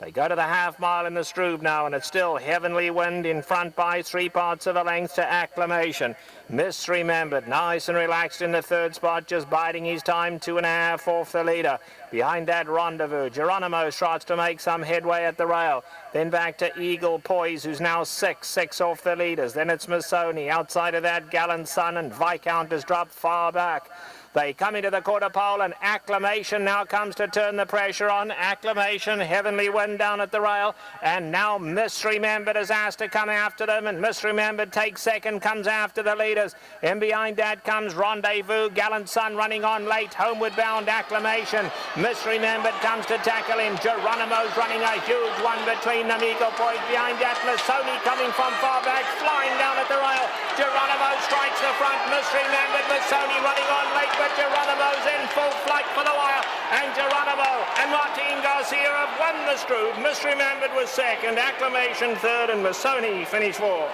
They go to the half mile in the Stroob now, and it's still Heavenly Wind in front by 3 parts of a length to Acclamation. Misremembered, nice and relaxed in the third spot, just biding his time, 2.5 off the leader. Behind that, Rendezvous. Geronimo starts to make some headway at the rail. Then back to Eagle Poise, who's now 6 off the leaders. Then it's Missoni. Outside of that, Gallant Sun and Viscount has dropped far back. They come into the quarter pole, and Acclamation now comes to turn the pressure on. Acclamation, Heavenly Wind down at the rail, and now Misremembered is asked to come after them, and Misremembered takes second, comes after the leaders. And behind that comes Rendezvous, Gallant Sun running on late, homeward bound Acclamation. Misremembered comes to tackle him. Geronimo's running a huge one between them. Eagle Poise behind that. Missoni coming from far back, flying down at the rail. Geronimo strikes the front. Misremembered, Missoni running on late, but Geronimo's in full flight for the wire. And Geronimo and Martin Garcia have won the Stroob. Misremembered was second, Acclamation third, and Missoni finished fourth.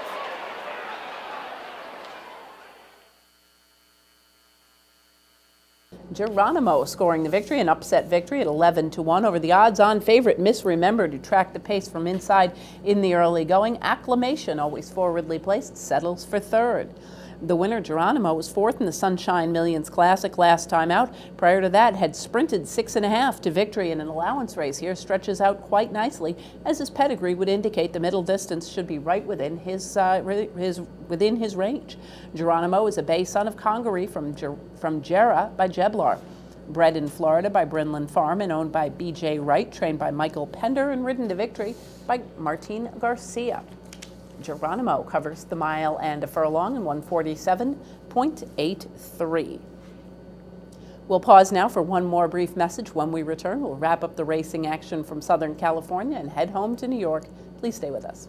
Geronimo scoring the victory, an upset victory at 11-1 over the odds-on favorite Misremembered, who tracked the pace from inside in the early going. Acclamation, always forwardly placed, settles for third. The winner, Geronimo, was fourth in the Sunshine Millions Classic last time out. Prior to that, had sprinted 6.5 to victory in an allowance race. Here stretches out quite nicely, as his pedigree would indicate. The middle distance should be right within his range. Geronimo is a bay son of Congaree from Jarrah by Jeblar. Bred in Florida by Brinlin Farm and owned by B.J. Wright, trained by Michael Pender and ridden to victory by Martin Garcia. Geronimo covers the mile and a furlong in 147.83. We'll pause now for one more brief message. When we return, we'll wrap up the racing action from Southern California and head home to New York. Please stay with us.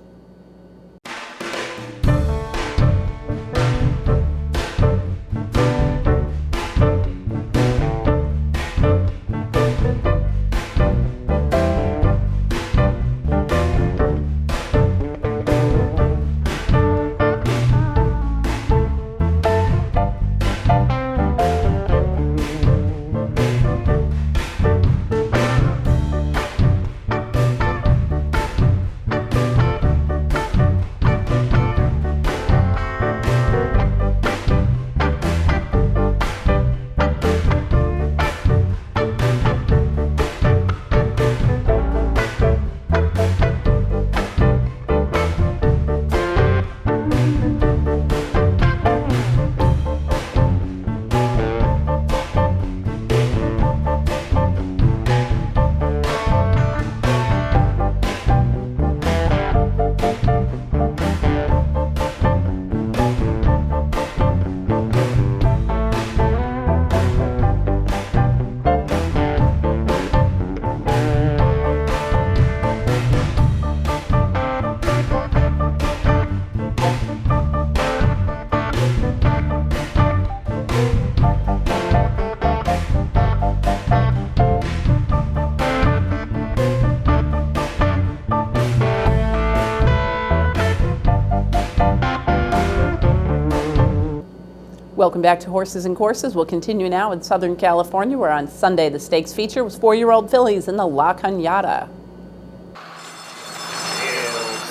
Welcome back to Horses and Courses. We'll continue now in Southern California, where on Sunday the stakes feature was 4-year-old fillies in the La Cañada.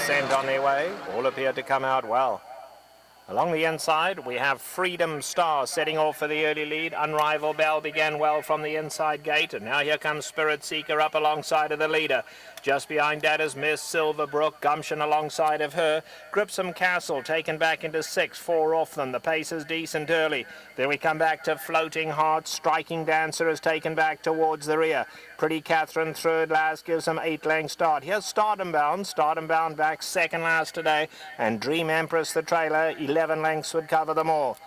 Sent on their way, all appear to come out well. Along the inside, we have Freedom Star setting off for the early lead. Unrivaled Bell began well from the inside gate, and now here comes Spirit Seeker up alongside of the leader. Just behind that is Miss Silverbrook, Gumption alongside of her. Gripsome Castle taken back into 6, 4 off them. The pace is decent early. Then we come back to Floating Heart. Striking Dancer is taken back towards the rear. Pretty Catherine third last gives them 8-length start. Here's Stardom Bound back second last today, and Dream Empress the trailer, 11 lengths would cover them all.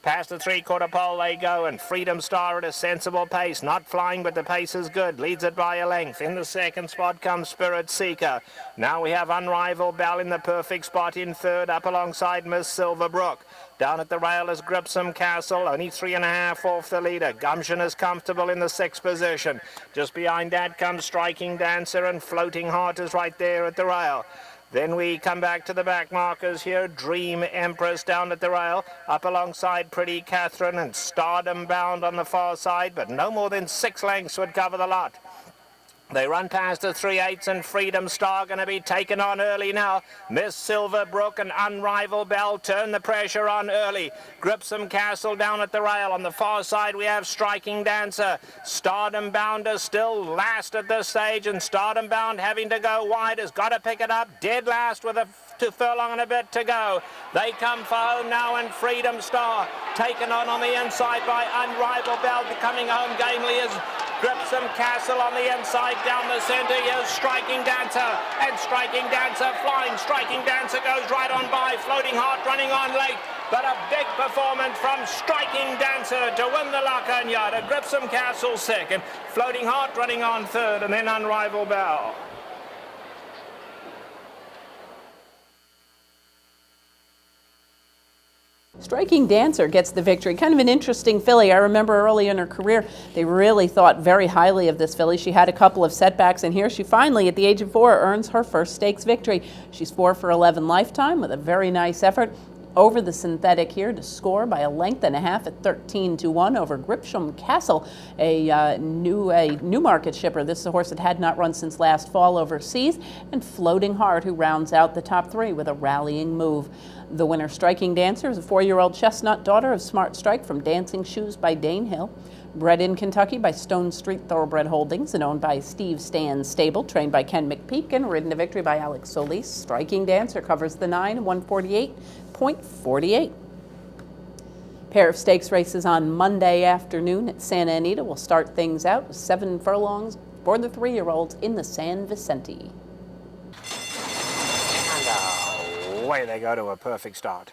Past the 3/4 pole they go, and Freedom Star at a sensible pace. Not flying, but the pace is good. Leads it by a length. In the second spot comes Spirit Seeker. Now we have Unrivaled Bell in the perfect spot in third, up alongside Miss Silverbrook. Down at the rail is Gripsome Castle, only 3.5 off the leader. Gumption is comfortable in the 6th position. Just behind that comes Striking Dancer, and Floating Heart is right there at the rail. Then we come back to the back markers here. Dream Empress down at the rail, up alongside Pretty Catherine, and Stardom Bound on the far side, but no more than 6 lengths would cover the lot. They run past the 3/8 and Freedom Star going to be taken on early now. Miss Silverbrook and Unrivaled Bell turn the pressure on early. Gripsome Castle down at the rail. On the far side we have Striking Dancer. Stardom Bounder still last at this stage, and Stardom Bound having to go wide has got to pick it up. Dead last with a furlong and a bit to go. They come for home now, and Freedom Star taken on the inside by Unrivaled Bell. Coming home gamely is Gripsome Castle on the inside. Down the centre, here's Striking Dancer, and Striking Dancer flying. Striking Dancer goes right on by. Floating Heart running on late, but a big performance from Striking Dancer to win the Lacanyard. Gripsome Castle second, Floating Heart running on third, and then Unrivaled Bell. Striking Dancer gets the victory. Kind of an interesting filly. I remember early in her career, they really thought very highly of this filly. She had a couple of setbacks, and here she finally, at the age of 4, earns her first stakes victory. She's 4 for 11 lifetime with a very nice effort over the synthetic here to score by a length and a half at 13-1 over Gripsome Castle, a Newmarket shipper. This is a horse that had not run since last fall overseas, and Floating Heart, who rounds out the top 3 with a rallying move. The winner, Striking Dancer, is a 4-year-old chestnut daughter of Smart Strike from Dancing Shoes by Dane Hill. Bred in Kentucky by Stone Street Thoroughbred Holdings and owned by Steve Stan's Stable, trained by Ken McPeak and ridden to victory by Alex Solis. Striking Dancer covers the 9, 148.48. Pair of stakes races on Monday afternoon at Santa Anita will start things out with 7 furlongs for the 3-year-olds in the San Vicente. And away they go to a perfect start.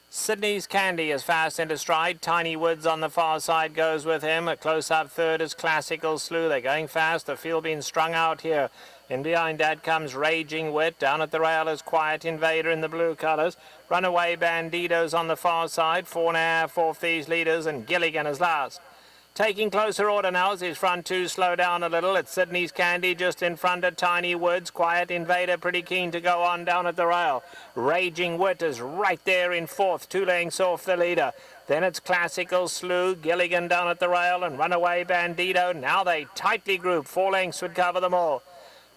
Sydney's Candy is fast into stride. Tiny Woods on the far side goes with him. A close-up third is Classical Slew. They're going fast. The field being strung out here. In behind that comes Raging Wit. Down at the rail is Quiet Invader in the blue colours. Runaway Banditos on the far side. 4.5 off these leaders, and Gilligan is last. Taking closer order now as his front 2 slow down a little. It's Sydney's Candy just in front of Tiny Woods. Quiet Invader pretty keen to go on down at the rail. Raging Wit is right there in 4th, 2 lengths off the leader. Then it's Classical Slew, Gilligan down at the rail, and Runaway Bandito. Now they tightly group. 4 lengths would cover them all.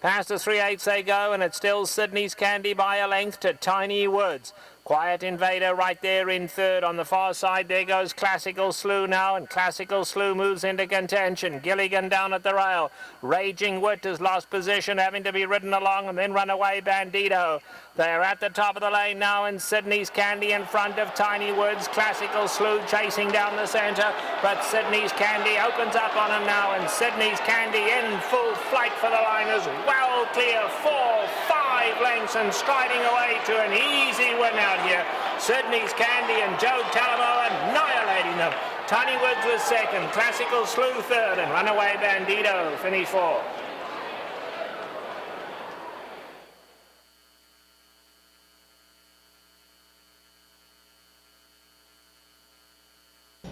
Past the 3/8 they go, and it's still Sydney's Candy by a length to Tiny Woods. Quiet Invader right there in 3rd. On the far side there goes Classical Slew now, and Classical Slew moves into contention. Gilligan down at the rail. Raging Wit has lost position, having to be ridden along, and then Runaway Bandito. They're at the top of the lane now, and Sydney's Candy in front of Tiny Woods. Classical Slew chasing down the centre, but Sydney's Candy opens up on him now, and Sydney's Candy in full flight for the line is well clear. 4-5 lengths and striding away to an easy win out here. Sydney's Candy and Joe Talamo annihilating them. Tiny Woods was 2nd, Classical Slew 3rd, and Runaway Bandito finished 4th.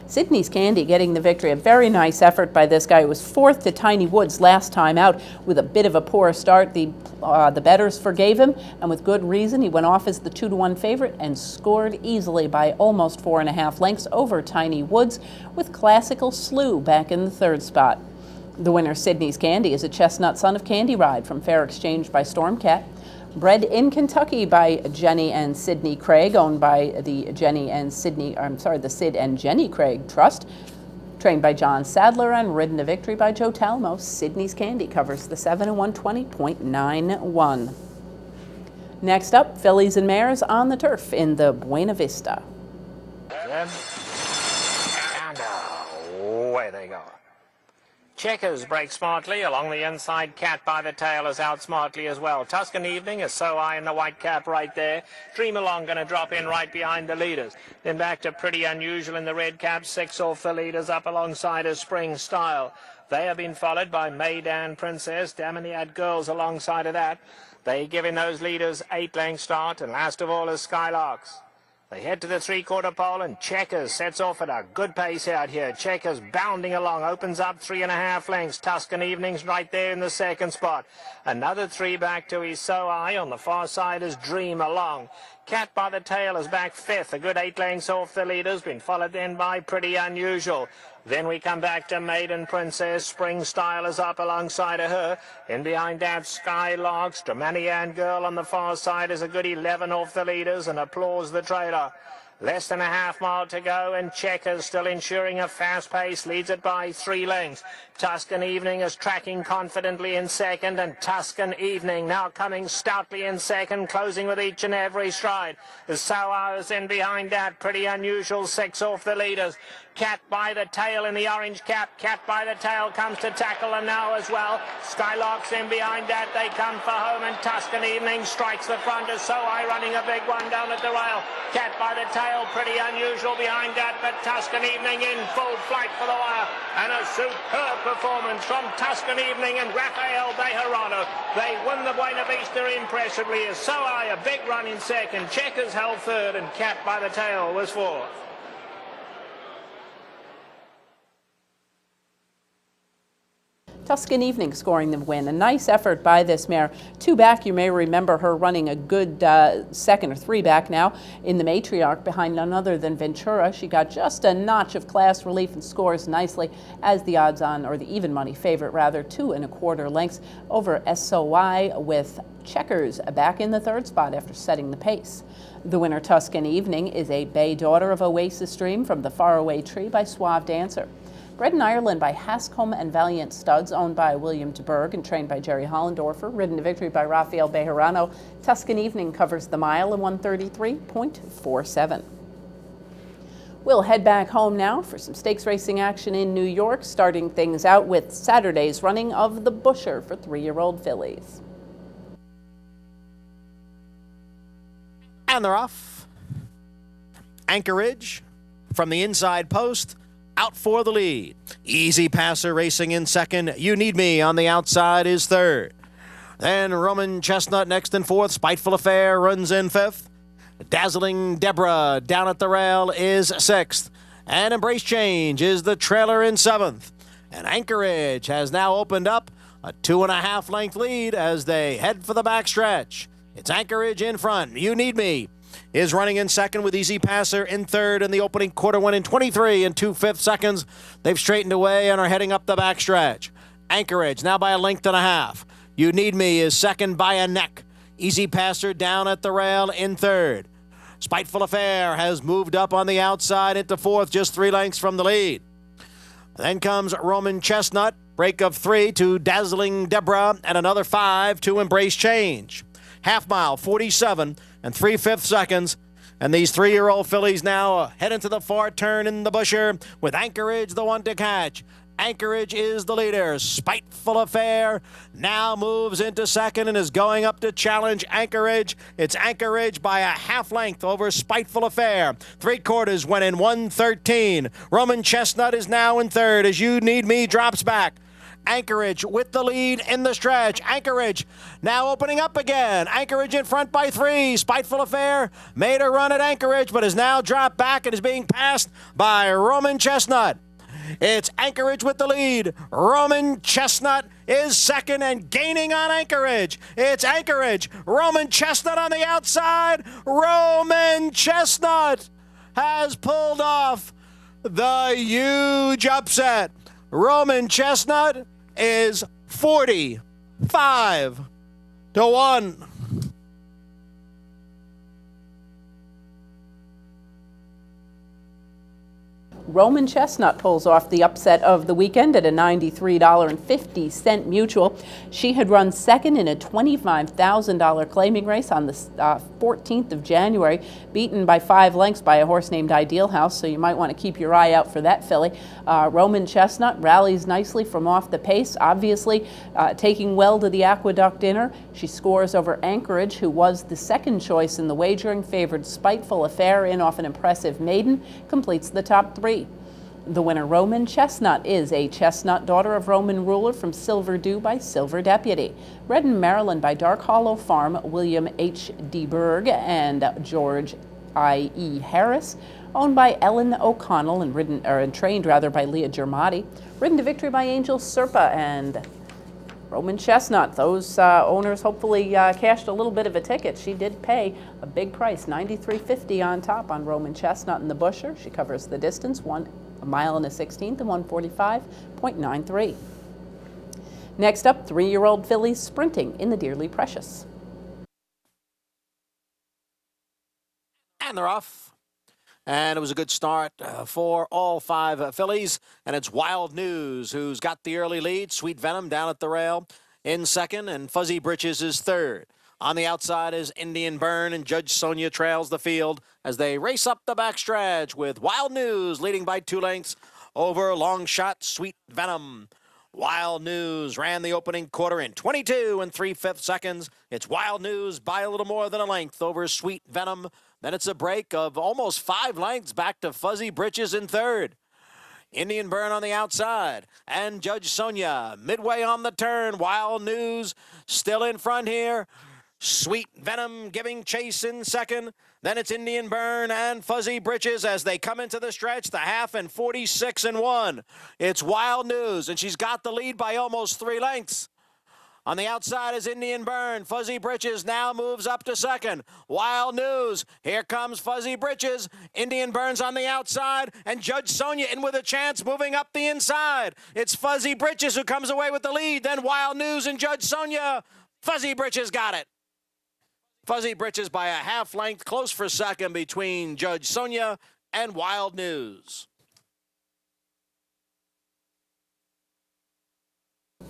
Sydney's Candy getting the victory. A very nice effort by this guy. He was 4th to Tiny Woods last time out with a bit of a poor start. The bettors forgave him, and with good reason. He went off as the 2-1 favorite and scored easily by almost 4.5 lengths over Tiny Woods, with Classical Slew back in the 3rd spot. The winner, Sydney's Candy, is a chestnut son of Candy Ride from Fair Exchange by Stormcat. Bred in Kentucky by Jenny and Sidney Craig, owned by the the Sid and Jenny Craig Trust, trained by John Sadler and ridden to victory by Joe Talamo. Sydney's Candy covers the 7 and 120.91. Next up, fillies and mares on the turf in the Buena Vista. And away they go. Checkers break smartly. Along the inside, Cat by the tail is out smartly as well. Tuscan Evening is So High in the white cap right there. Dream Along going to drop in right behind the leaders. Then back to Pretty Unusual in the red cap. 6 off the leaders up alongside of Spring Style. They have been followed by Maydan Princess, Damaniad Girls alongside of that. They giving those leaders 8 length start, and last of all is Skylarks. They head to the 3/4 pole, and Checkers sets off at a good pace out here. Checkers bounding along, opens up 3.5 lengths. Tuscan Evenings right there in the 2nd spot. Another 3 back to his So High. On the far side is Dream Along. Cat by the Tail is back fifth, a good 8 lengths off the leaders, been followed then by Pretty Unusual. Then we come back to Maiden Princess. Spring Style is up alongside of her. In behind that, Skylarks. Dramanian Girl on the far side is a good 11 off the leaders, and Applause the trailer. Less than a half mile to go, and Checkers still ensuring a fast pace, leads it by 3 lengths. Tuscan Evening is tracking confidently in second, and Tuscan Evening now coming stoutly in second, closing with each and every stride. The Sour is in behind that. Pretty Unusual, 6 off the leaders. Cat by the Tail in the orange cap. Cat by the Tail comes to tackle them now as well. Skylarks in behind that. They come for home, and Tuscan Evening strikes the front as So I running a big one down at the rail. Cat by the Tail, Pretty Unusual behind that, but Tuscan Evening in full flight for the wire. And a superb performance from Tuscan Evening and Rafael Bejarano. They win the Buena Vista impressively as So I a big run in second. Checkers held third, and Cat by the Tail was fourth. Tuscan Evening scoring the win. A nice effort by this mare. 2 back, you may remember her running a good second or 3 back now in the Matriarch behind none other than Ventura. She got just a notch of class relief and scores nicely as the odds on, or the even money favorite rather, 2 1/4 lengths over SOI, with Checkers back in the 3rd spot after setting the pace. The winner, Tuscan Evening, is a bay daughter of Oasis Dream from the Faraway Tree by Suave Dancer. Bred in Ireland by Hascombe and Valiant Studs, owned by William de Burgh and trained by Jerry Hollendorfer, ridden to victory by Rafael Bejarano. Tuscan Evening covers the mile in 1:33.47. We'll head back home now for some stakes racing action in New York, starting things out with Saturday's running of the Busher for 3-year-old fillies. And they're off. Anchorage from the inside post. Out for the lead. Easy Passer racing in second. You Need Me on the outside is third. Then Roman Chestnut next in fourth. Spiteful Affair runs in fifth. Dazzling Deborah down at the rail is sixth. And Embrace Change is the trailer in seventh. And Anchorage has now opened up a 2.5 length lead as they head for the backstretch. It's Anchorage in front. You Need Me is running in second with Easy Passer in third in the opening quarter, one in 23 2/5 seconds. They've straightened away and are heading up the backstretch. Anchorage now by a length and a half. You Need Me is second by a neck. Easy Passer down at the rail in third. Spiteful Affair has moved up on the outside into fourth, just 3 lengths from the lead. Then comes Roman Chestnut, break of 3 to Dazzling Deborah, and another 5 to Embrace Change. Half mile, 47 3/5 seconds. And these 3-year-old fillies now head into the far turn in the Busher with Anchorage the one to catch. Anchorage is the leader. Spiteful Affair now moves into second and is going up to challenge Anchorage. It's Anchorage by a half length over Spiteful Affair. 3/4 went in 1:13. Roman Chestnut is now in third as You Need Me drops back. Anchorage with the lead in the stretch. Anchorage now opening up again. Anchorage in front by 3. Spiteful Affair made a run at Anchorage, but has now dropped back and is being passed by Roman Chestnut. It's Anchorage with the lead. Roman Chestnut is second and gaining on Anchorage. It's Anchorage. Roman Chestnut on the outside. Roman Chestnut has pulled off the huge upset. Roman Chestnut is 45-1. Roman Chestnut pulls off the upset of the weekend at a $93.50 mutual. She had run second in a $25,000 claiming race on the 14th of January, beaten by 5 lengths by a horse named Ideal House, so you might want to keep your eye out for that filly. Roman Chestnut rallies nicely from off the pace, obviously taking well to the Aqueduct Inner. She scores over Anchorage, who was the second choice in the wagering, favored Spiteful Affair in off an impressive maiden, completes the top 3. The winner, Roman Chestnut, is a Chestnut daughter of Roman Ruler from Silver Dew by Silver Deputy. Bred in Maryland by Dark Hollow Farm, William H. de Burgh and George I.E. Harris. Owned by Ellen O'Connell and trained by Leah Germati. Ridden to victory by Angel Serpa and Roman Chestnut, those owners hopefully cashed a little bit of a ticket. She did pay a big price, $93.50 on top on Roman Chestnut in the Busher. She covers the distance, 1 mile and a 16th and 145.93. Next up, 3-year-old fillies sprinting in the Dearly Precious. And they're off. And it was a good start for all 5 fillies. And it's Wild News who's got the early lead. Sweet Venom down at the rail in second, and Fuzzy Britches is third. On the outside is Indian Burn, and Judge Sonia trails the field as they race up the backstretch with Wild News leading by 2 lengths over Long Shot Sweet Venom. Wild News ran the opening quarter in 22 3/5 seconds. It's Wild News by a little more than a length over Sweet Venom. Then it's a break of almost 5 lengths back to Fuzzy Britches in third. Indian Burn on the outside, and Judge Sonia midway on the turn. Wild News still in front here. Sweet Venom giving chase in second. Then it's Indian Burn and Fuzzy Britches as they come into the stretch, the half and 46 1. It's Wild News, and she's got the lead by almost 3 lengths. On the outside is Indian Burn. Fuzzy Britches now moves up to second. Wild News. Here comes Fuzzy Britches. Indian Burn's on the outside, and Judge Sonia in with a chance moving up the inside. It's Fuzzy Britches who comes away with the lead. Then Wild News and Judge Sonia. Fuzzy Britches got it. Fuzzy Britches by a half length, close for second between Judge Sonia and Wild News.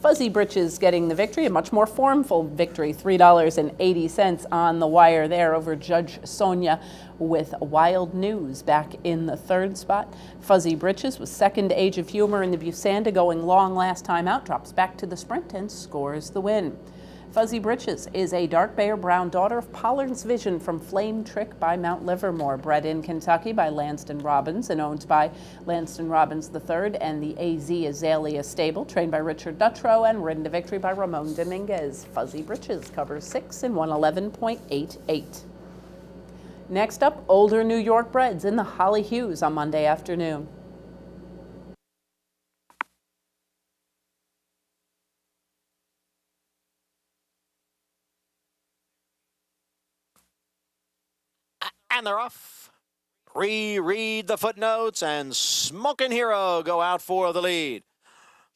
Fuzzy Britches getting the victory, a much more formful victory, $3.80 on the wire there over Judge Sonia with Wild News back in the third spot. Fuzzy Britches was second to Age of Humor in the Busanda, going long last time out, drops back to the sprint and scores the win. Fuzzy Britches is a dark bay or brown daughter of Pollard's Vision from Flame Trick by Mount Livermore, bred in Kentucky by Lanston Robbins and owned by Lanston Robbins III and the AZ Azalea stable, trained by Richard Dutrow and ridden to victory by Ramon Dominguez. Fuzzy Britches covers 6 in 111.88. Next up, older New York breds in the Holly Hughes on Monday afternoon. And they're off. Reread the footnotes, and Smokin' Hero go out for the lead.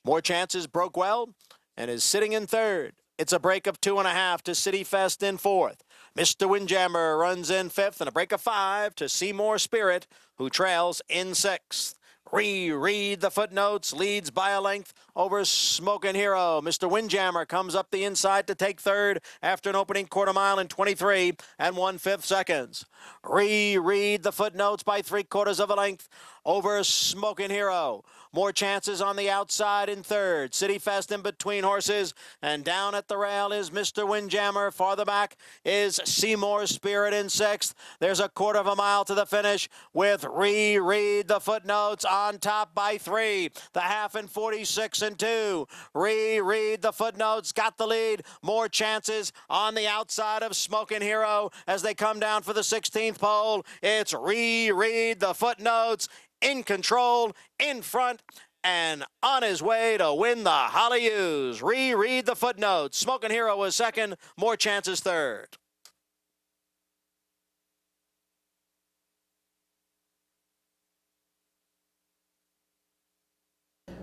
More Chances broke well and is sitting in third. It's a break of 2.5 to City Fest in fourth. Mr. Windjammer runs in fifth, and a break of 5 to Seymour Spirit, who trails in sixth. Reread the footnotes, leads by a length over Smokin' Hero. Mr. Windjammer comes up the inside to take third after an opening quarter mile in 23 1/5 seconds. Reread the footnotes by 3/4 of a length over Smokin' Hero. More Chances on the outside in third. City Fest in between horses, and down at the rail is Mr. Windjammer. Farther back is Seymour Spirit in sixth. There's a 1/4 mile to the finish with Reread the Footnotes on top by 3. The half in 46 2. Reread the Footnotes got the lead. More Chances on the outside of Smokin' Hero as they come down for the 16th pole. It's Reread the Footnotes in control, in front, and on his way to win the Holly Hughes. Reread the footnotes. Smokin' Hero was second, More Chances third.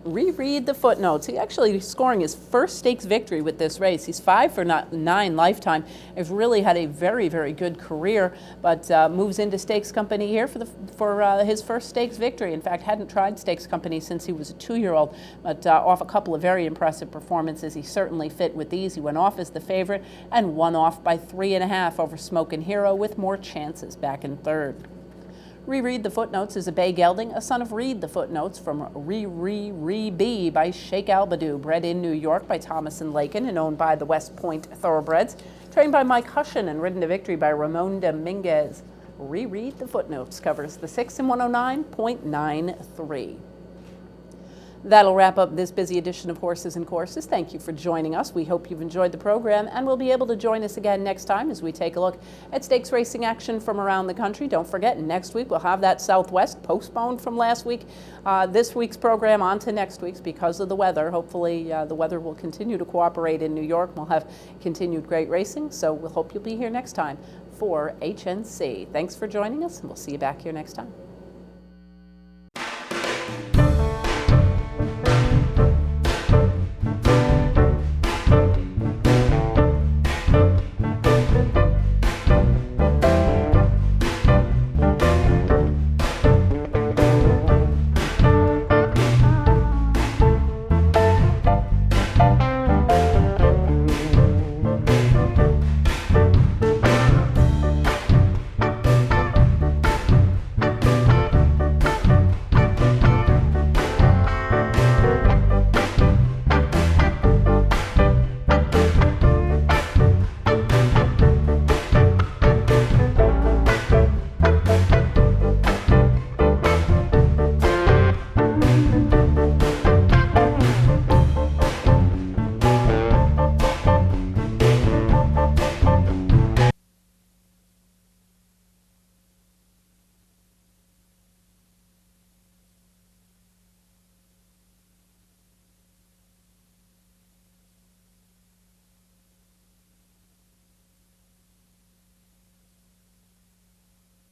Reread the footnotes. He actually scoring his first stakes victory with this race. He's 5 for 9 lifetime. He's really had a very, very good career, but moves into Stakes Company here for his first stakes victory. In fact, hadn't tried Stakes Company since he was a 2-year-old, but off a couple of very impressive performances. He certainly fit with these. He went off as the favorite and won off by 3.5 over Smokin' Hero with More Chances back in third. Reread the Footnotes is a bay gelding, a son of Read the Footnotes from Re-Be by Sheikh Albadoo, bred in New York by Thomas and Lakin and owned by the West Point Thoroughbreds, trained by Mike Hushin and ridden to victory by Ramon Dominguez. Reread the Footnotes covers the 6 in 109.93. That'll wrap up this busy edition of Horses and Courses. Thank you for joining us. We hope you've enjoyed the program and will be able to join us again next time as we take a look at stakes racing action from around the country. Don't forget, next week we'll have that Southwest postponed from last week. This week's program on to next week's because of the weather. Hopefully the weather will continue to cooperate in New York. We'll have continued great racing, so we'll hope you'll be here next time for HNC. Thanks for joining us, and we'll see you back here next time.